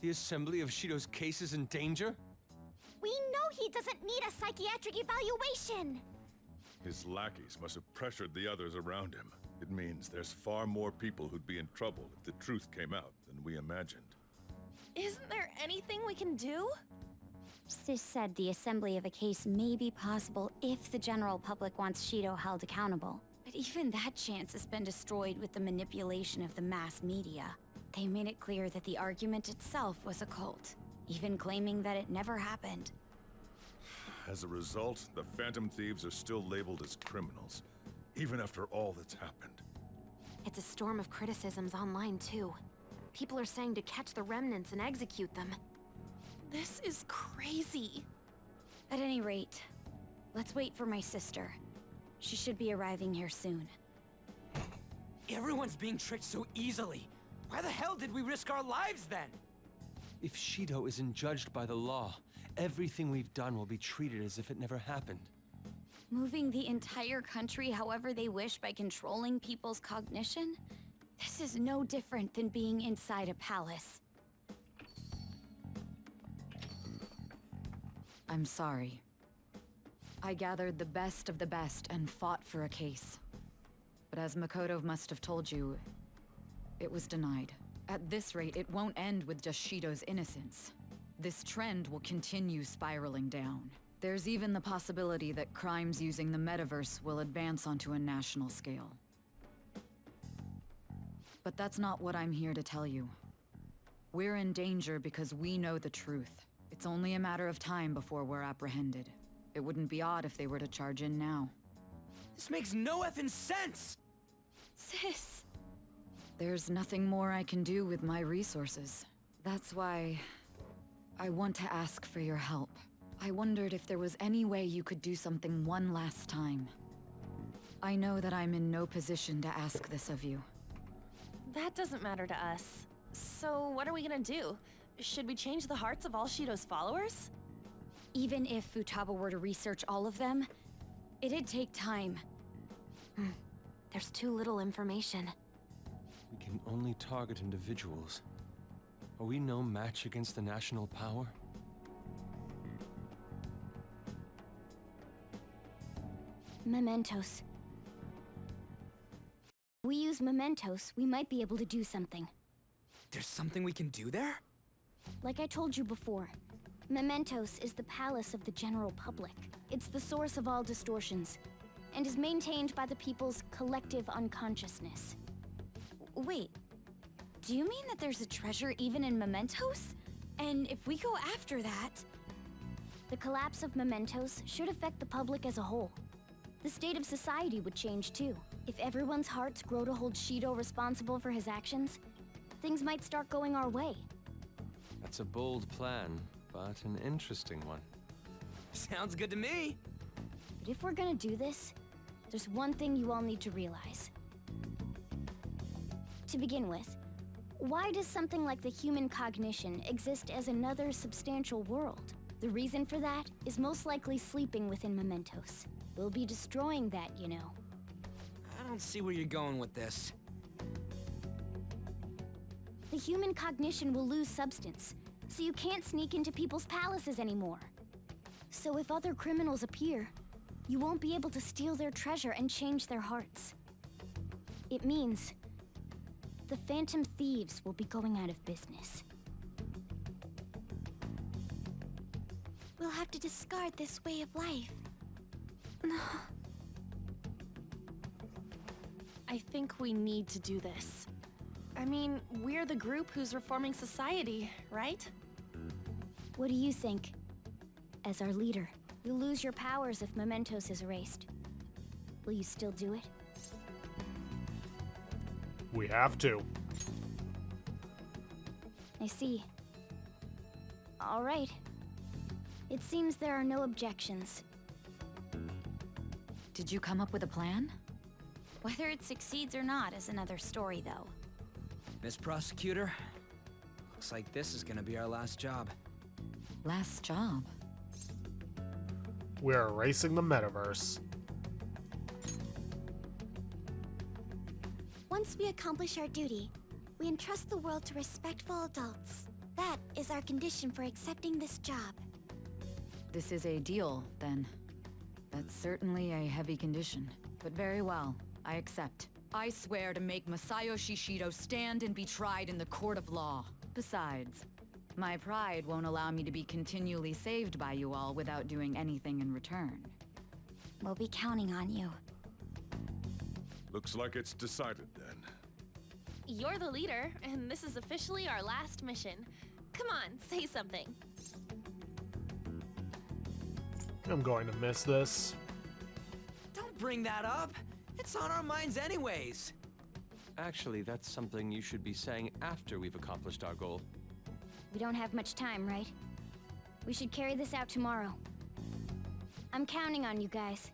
The assembly of Shido's case is in danger?
We know he doesn't need a psychiatric evaluation!
His lackeys must have pressured the others around him. It means there's far more people who'd be in trouble if the truth came out than we imagined.
Isn't there anything we can do?
Sis said the assembly of a case may be possible if the general public wants Shido held accountable. But even that chance has been destroyed with the manipulation of the mass media. They made it clear that the argument itself was a cult, even claiming that it never happened.
As a result, the Phantom Thieves are still labeled as criminals, even after all that's happened.
It's a storm of criticisms online, too. People are saying to catch the remnants and execute them. This is crazy.
At any rate, let's wait for my sister. She should be arriving here soon.
Everyone's being tricked so easily. Why the hell did we risk our lives then?
If Shido isn't judged by the law, everything we've done will be treated as if it never happened.
Moving the entire country however they wish by controlling people's cognition? This is no different than being inside a palace.
I'm sorry. I gathered the best of the best and fought for a case. But as Makoto must have told you, it was denied. At this rate, it won't end with just Shido's innocence. This trend will continue spiraling down. There's even the possibility that crimes using the metaverse will advance onto a national scale. But that's not what I'm here to tell you. We're in danger because we know the truth. It's only a matter of time before we're apprehended. It wouldn't be odd if they were to charge in now.
This makes no effing sense!
Sis!
There's nothing more I can do with my resources. That's why I want to ask for your help. I wondered if there was any way you could do something one last time. I know that I'm in no position to ask this of you.
That doesn't matter to us. So what are we gonna do? Should we change the hearts of all Shido's followers?
Even if Futaba were to research all of them, it'd take time.
There's too little information.
We can only target individuals. Are we no match against the national power?
Mementos. If we use mementos, we might be able to do something.
There's something we can do there?
Like I told you before, Mementos is the palace of the general public. It's the source of all distortions, and is maintained by the people's collective unconsciousness.
Wait, do you mean that there's a treasure even in Mementos? And if we go after that...
The collapse of Mementos should affect the public as a whole. The state of society would change too. If everyone's hearts grow to hold Shido responsible for his actions, things might start going our way.
That's a bold plan, but an interesting one.
Sounds good to me!
But if we're gonna do this, there's one thing you all need to realize. To begin with, why does something like the human cognition exist as another substantial world? The reason for that is most likely sleeping within Mementos. We'll be destroying that, you know.
I don't see where you're going with this.
The human cognition will lose substance, so you can't sneak into people's palaces anymore. So if other criminals appear, you won't be able to steal their treasure and change their hearts. It means the Phantom Thieves will be going out of business.
We'll have to discard this way of life. I think we need to do this. I mean, we're the group who's reforming society, right?
What do you think? As our leader, you'll lose your powers if Mementos is erased. Will you still do it?
We have to.
I see. All right. It seems there are no objections.
Did you come up with a plan?
Whether it succeeds or not is another story, though.
Miss Prosecutor, looks like this is gonna be our last job.
Last job?
We're erasing the metaverse.
Once we accomplish our duty, we entrust the world to respectful adults. That is our condition for accepting this job.
This is a deal, then. That's certainly a heavy condition. But very well, I accept. I swear to make Masayoshi Shido stand and be tried in the court of law. Besides, My pride won't allow me to be continually saved by you all without doing anything in return.
We'll be counting on you.
Looks like it's decided then.
You're the leader, and this is officially our last mission. Come on, say something.
I'm going to miss this.
Don't bring that up. It's on our minds anyways.
Actually, that's something you should be saying after we've accomplished our goal.
We don't have much time, right? We should carry this out tomorrow. I'm counting on you guys.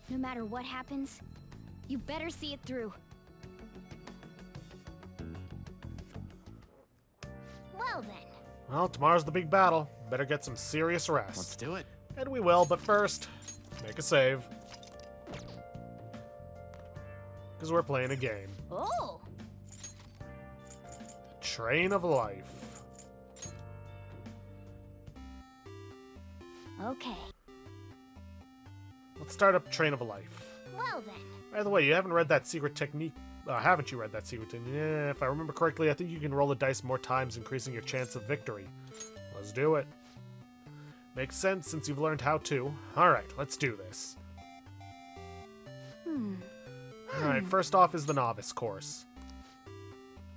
No matter what happens, you better see it through. Well then.
Well, tomorrow's the big battle. Better get some serious rest.
Let's do it.
And we will, but first, make a save. Because we're playing a game.
Oh!
Train of Life.
Okay.
Let's start up Train of Life.
Well then.
By the way, you haven't read that secret technique. Haven't you read that secret technique? Yeah, if I remember correctly, I think you can roll the dice more times, increasing your chance of victory. Let's do it. Makes sense since you've learned how to. Alright, let's do this. Alright, first off is the Novice course.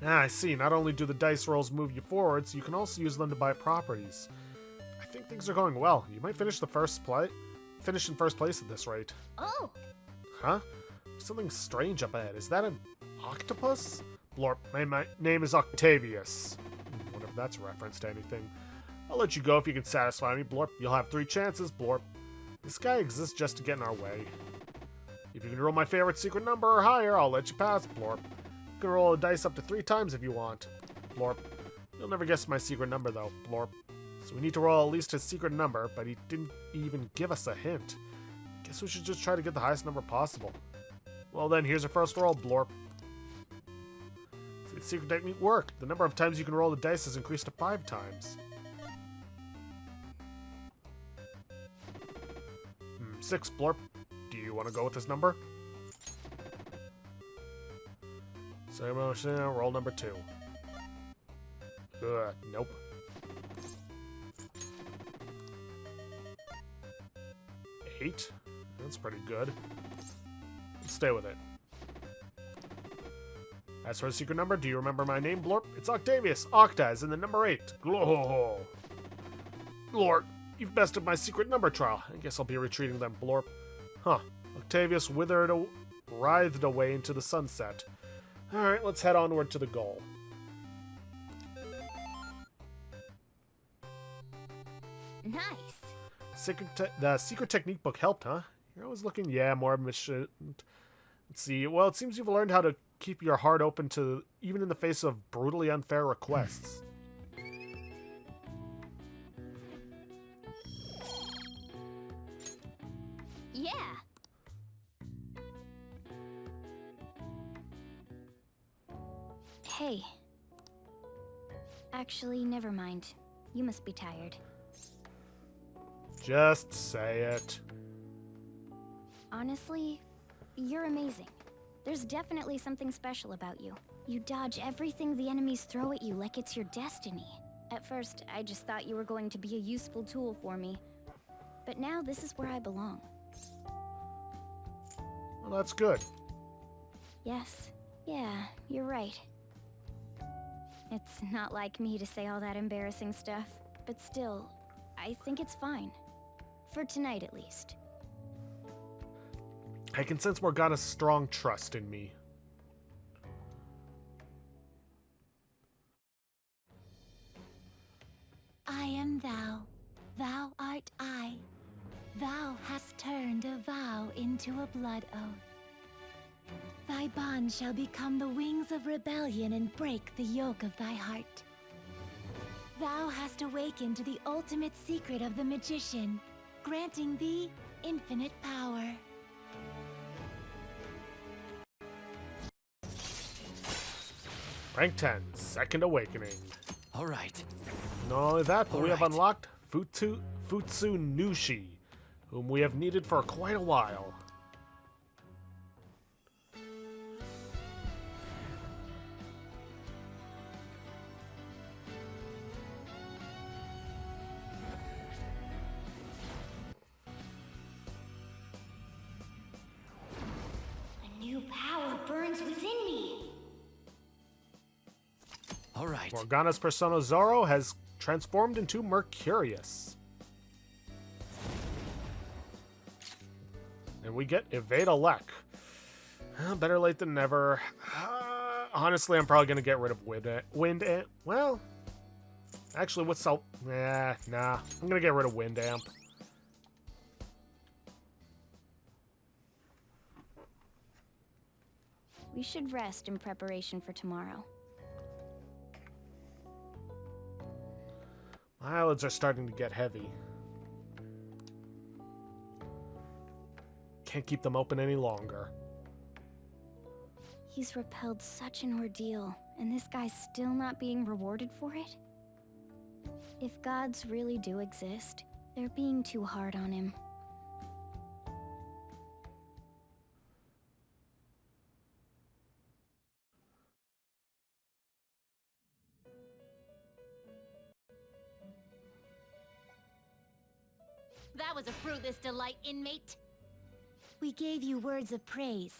I see. Not only do the dice rolls move you forwards, you can also use them to buy properties. I think things are going well. You might finish in first place at this rate.
Oh!
Huh? Something strange up ahead. Is that an octopus? Blorp, my name is Octavius. Wonder if that's a reference to anything. I'll let you go if you can satisfy me, Blorp. You'll have 3 chances, Blorp. This guy exists just to get in our way. If you can roll my favorite secret number or higher, I'll let you pass, Blorp. You can roll a dice up to 3 times if you want, Blorp. You'll never guess my secret number, though, Blorp. So we need to roll at least his secret number, but he didn't even give us a hint. Guess we should just try to get the highest number possible. Well then, here's your first roll, Blorp. The secret technique worked. The number of times you can roll the dice has increased to 5 times. 6, Blorp. Do you want to go with this number? Same motion, roll number 2. Nope. 8? That's pretty good. Let's stay with it. As for the secret number, do you remember my name, Blorp? It's Octavius. Octa is in the number 8. Gloho. Lord, you've bested my secret number trial. I guess I'll be retreating then, Blorp. Huh. Octavius writhed away into the sunset. Alright, let's head onward to the goal.
Nice.
The secret technique book helped, huh? You're always looking, yeah, more mission. Let's see. Well, it seems you've learned how to keep your heart open to even in the face of brutally unfair requests.
Yeah. Hey. Actually, never mind. You must be tired.
Just say it.
Honestly, you're amazing. There's definitely something special about you. You dodge everything the enemies throw at you like it's your destiny. At first, I just thought you were going to be a useful tool for me. But now this is where I belong.
Well, that's good.
Yes. Yeah, you're right. It's not like me to say all that embarrassing stuff, but still, I think it's fine. For tonight, at least.
I can sense Morgana's strong trust in me.
I am thou, thou art I. Thou hast turned a vow into a blood oath. Thy bond shall become the wings of rebellion and break the yoke of thy heart. Thou hast awakened to the ultimate secret of the magician, granting thee infinite power.
Rank 10, Second Awakening.
All right.
Not only that, but we have unlocked Futsu Nushi, whom we have needed for quite a while.
right.
Morgana's persona Zoro has transformed into Mercurius. And we get Evade Alec. Better late than never. Honestly, I'm probably going to get rid of Wind Amp. Well, actually, what's so... nah. I'm going to get rid of Wind Amp.
We should rest in preparation for tomorrow.
My eyelids are starting to get heavy. Can't keep them open any longer.
He's repelled such an ordeal, and this guy's still not being rewarded for it? If gods really do exist, they're being too hard on him.
That was a fruitless delight, inmate.
We gave you words of praise,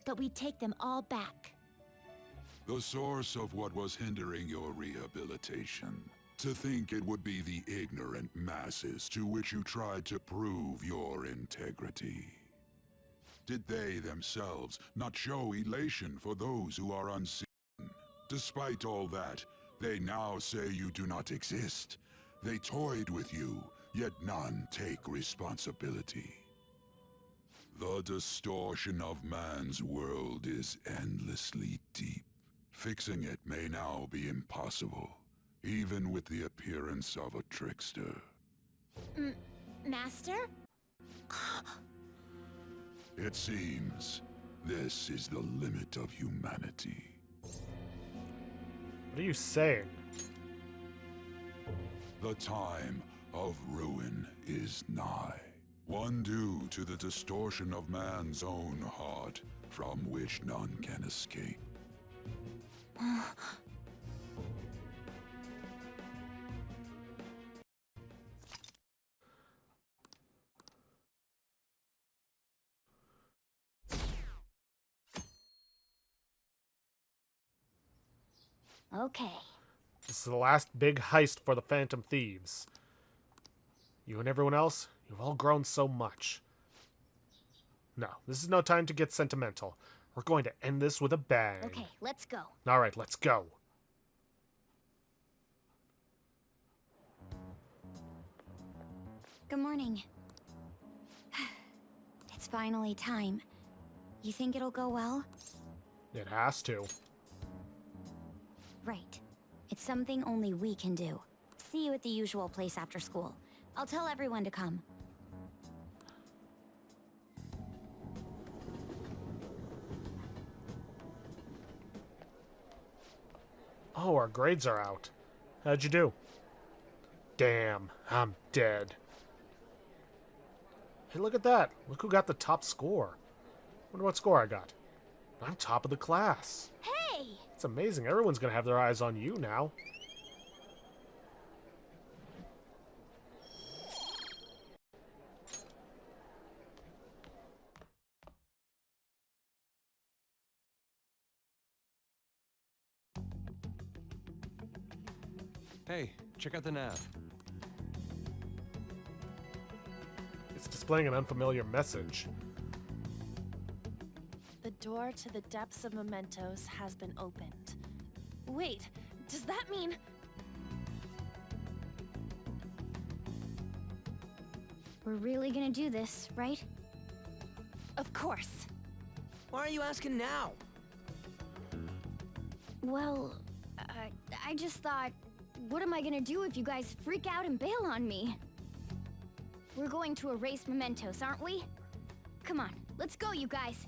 but we take them all back.
The source of what was hindering your rehabilitation. To think it would be the ignorant masses to which you tried to prove your integrity. Did they themselves not show elation for those who are unseen? Despite all that, they now say you do not exist. They toyed with you, yet none take responsibility. The distortion of man's world is endlessly deep. Fixing it may now be impossible, even with the appearance of a trickster.
Master?
It seems this is the limit of humanity.
What are you saying?
The time of ruin is nigh. One due to the distortion of man's own heart, from which none can escape.
Okay.
This is the last big heist for the Phantom Thieves. You and everyone else, you've all grown so much. No, this is no time to get sentimental. We're going to end this with a bang.
Okay, let's go.
All right, let's go.
Good morning. It's finally time. You think it'll go well?
It has to.
Right. It's something only we can do. See you at the usual place after school. I'll tell everyone to come.
Oh, our grades are out. How'd you do? Damn, I'm dead. Hey, look at that. Look who got the top score. Wonder what score I got. I'm top of the class.
Hey!
It's amazing. Everyone's gonna have their eyes on you now.
Hey, check out the nav.
It's displaying an unfamiliar message.
The door to the depths of mementos has been opened. Wait, does that mean...
We're really gonna do this, right?
Of course.
Why are you asking now?
Well, I just thought, what am I gonna do if you guys freak out and bail on me? We're going to erase mementos, aren't we? Come on, let's go, you guys.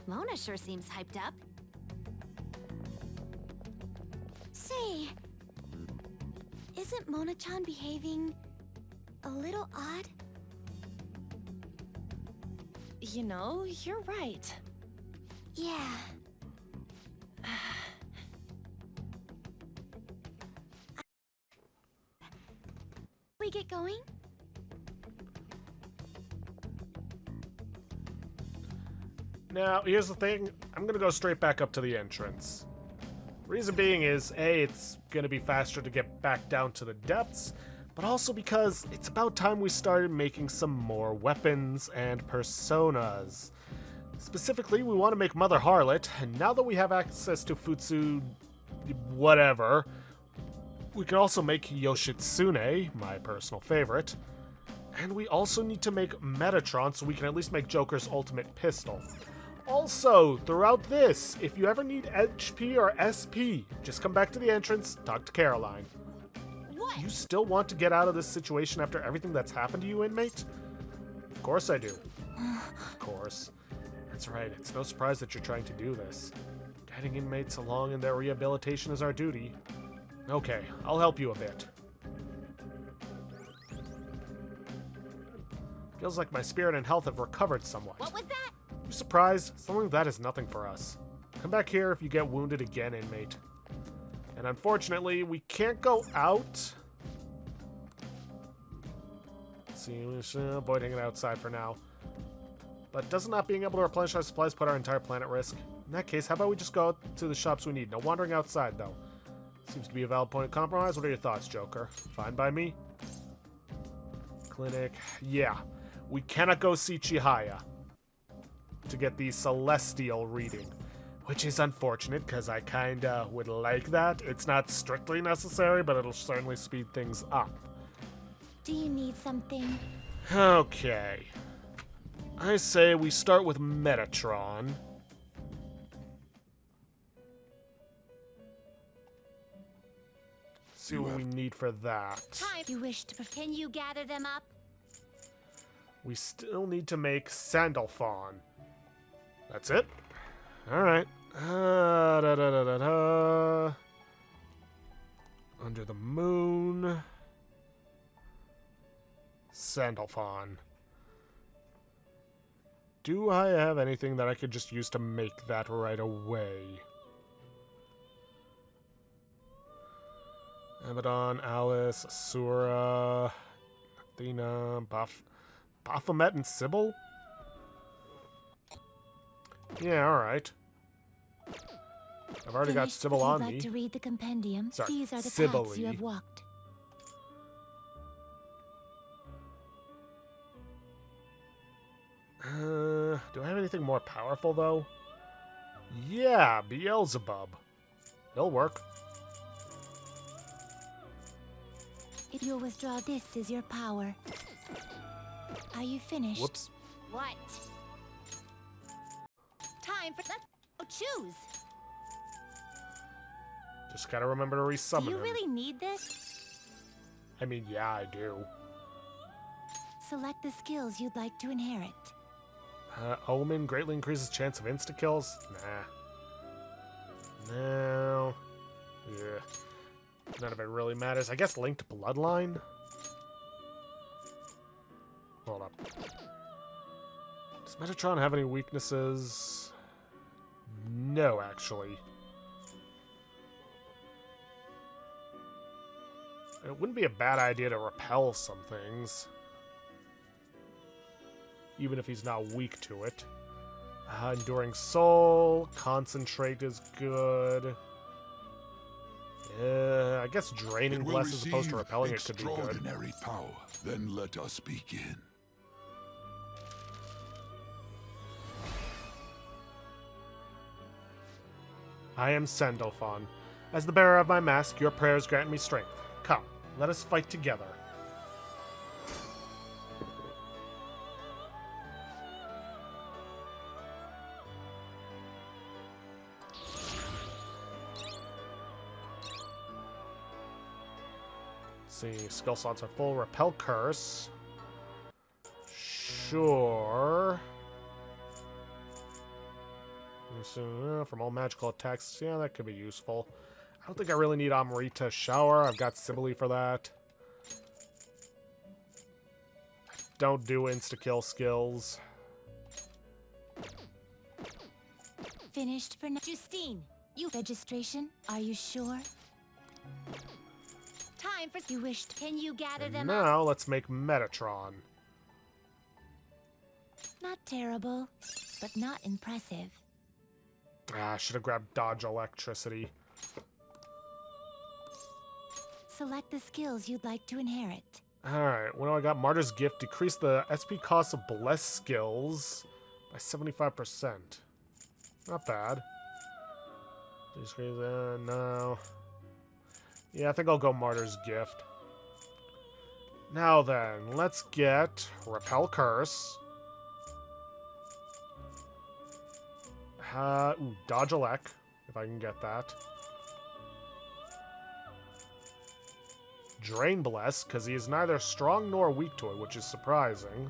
Mona sure seems hyped up.
Say, isn't Mona-chan behaving a little odd?
You know, you're right.
Yeah. We get going?
Now, here's the thing. I'm gonna go straight back up to the entrance. Reason being is, A, it's gonna be faster to get back down to the depths, but also because it's about time we started making some more weapons and personas. Specifically, we want to make Mother Harlot, and now that we have access to Futsu whatever, we can also make Yoshitsune, my personal favorite, and we also need to make Metatron so we can at least make Joker's ultimate pistol. Also, throughout this, if you ever need HP or SP, just come back to the entrance, talk to Caroline.
What?
You still want to get out of this situation after everything that's happened to you, inmate? Of course I do. Of course. That's right, it's no surprise that you're trying to do this. Guiding inmates along in their rehabilitation is our duty. Okay, I'll help you a bit. Feels like my spirit and health have recovered somewhat.
What was that?
You surprised? Something like that is nothing for us. Come back here if you get wounded again, inmate. And unfortunately, we can't go out. Let's see, avoid hanging outside for now. But does not being able to replenish our supplies put our entire planet at risk? In that case, how about we just go to the shops we need? No wandering outside, though. Seems to be a valid point of compromise. What are your thoughts, Joker? Fine by me? Clinic. Yeah. We cannot go see Chihaya to get the Celestial reading, which is unfortunate because I kinda would like that. It's not strictly necessary, but it'll certainly speed things up.
Do you need something?
Okay. I say we start with Metatron. See what we need for that.
Time. You wish to.
Can you gather them up?
We still need to make Sandalphon. That's it? Alright. Under the moon. Sandalphon. Do I have anything that I could just use to make that right away? Abaddon, Alice, Asura, Athena, Baphomet, and Sybil? Yeah, alright. I've already got Sybil on me.
If you'd like to read the compendium,
Sorry,
these are the
Sibylle.
paths you have walked.
Do I have anything more powerful, though? Yeah, Beelzebub. It'll work.
If you'll withdraw this is your power. Are you finished?
Whoops.
What? Time for choose.
Just gotta remember to resummon
Do you
him.
really need this?
I mean, yeah, I do.
Select the skills you'd like to inherit.
Omen greatly increases chance of insta-kills? Nah. No. Yeah. None of it really matters. I guess linked bloodline? Hold up. Does Metatron have any weaknesses? No, actually. It wouldn't be a bad idea to repel some things. Even if he's not weak to it. Enduring Soul. Concentrate is good. I guess Draining Bless as opposed to repelling it could be good.
Extraordinary power. Then let us begin.
I am Sandalphon. As the bearer of my mask, your prayers grant me strength. Come, let us fight together. Let's see, skill slots are full. Repel Curse. Sure. So, from all magical attacks, yeah, that could be useful. I don't think I really need Amrita Shower. I've got Sibylle for that. Don't do insta-kill skills.
Finished for now. Justine, you registration? Are you sure?
Time for
you wished.
Can you gather
And
them
now
up?
let's make Metatron.
Not terrible, but not impressive.
Ah, should have grabbed Dodge Electricity.
select the skills you'd like to inherit.
Alright, what do I got? Martyr's Gift. Decrease the SP cost of Bless skills by 75%. Not bad. Decrease, no. Yeah, I think I'll go Martyr's Gift. Now then, let's get Repel Curse. Dodge Elec, if I can get that. Drain Bless, because he is neither strong nor weak to it, which is surprising.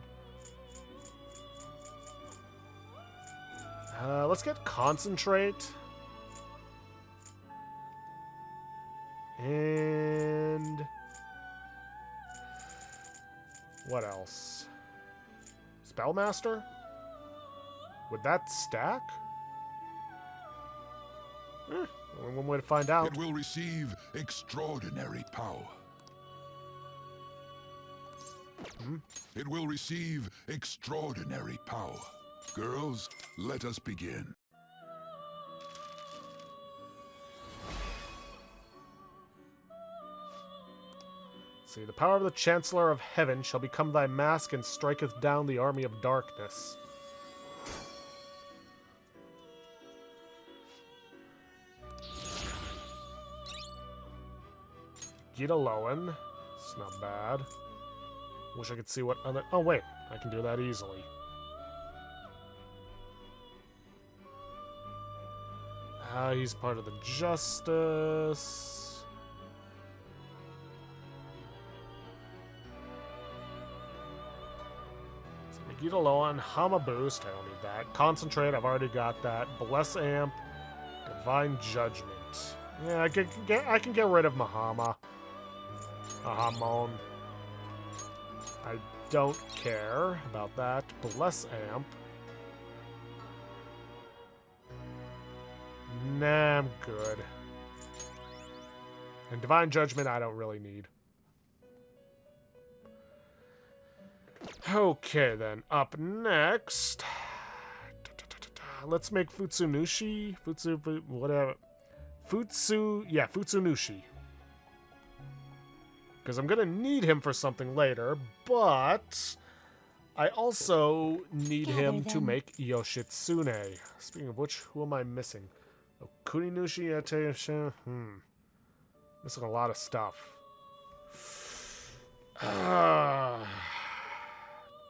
Let's get Concentrate. And... what else? Spellmaster? Would that stack? Only one way to find out.
It will receive extraordinary power. It will receive extraordinary power. Girls, let us begin.
See, the power of the Chancellor of Heaven shall become thy mask and striketh down the army of darkness. Gita Lowen. It's not bad. Wish I could see what other... oh, wait. I can do that easily. He's part of the Justice. Gita Lowen, Hama Boost. I don't need that. Concentrate. I've already got that. Bless Amp. Divine Judgment. Yeah, I can get rid of Mahama. Ahamon. I don't care about that. Bless Amp. Nah, I'm good. And Divine Judgment I don't really need. Okay, then. Up next... let's make Futsunushi. Whatever. Futsunushi. Because I'm going to need him for something later, but I also need him to make Yoshitsune. Speaking of which, who am I missing? Oh, Kurinushi, Atesha. Missing a lot of stuff.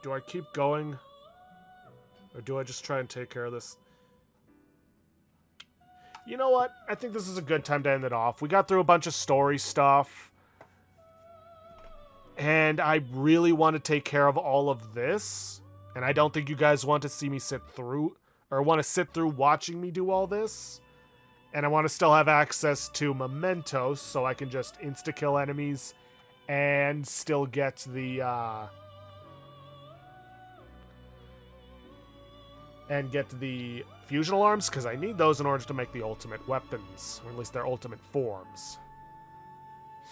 Do I keep going? Or do I just try and take care of this? You know what? I think this is a good time to end it off. We got through a bunch of story stuff. And I really want to take care of all of this. And I don't think you guys want to see me sit through, or want to sit through watching me do all this. And I want to still have access to mementos, so I can just insta-kill enemies and still get the, fusion alarms, because I need those in order to make the ultimate weapons, or at least their ultimate forms.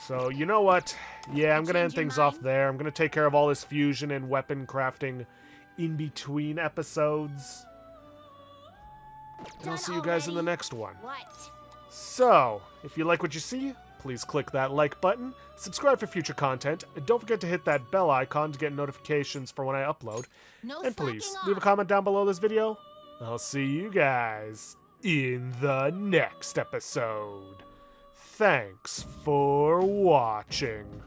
So, you know what? Yeah, I'm going to end things off there. I'm going to take care of all this fusion and weapon crafting in between episodes. And I'll see you guys in the next one. So, if you like what you see, please click that like button, subscribe for future content, and don't forget to hit that bell icon to get notifications for when I upload. And please, leave a comment down below this video. I'll see you guys in the next episode. Thanks for watching.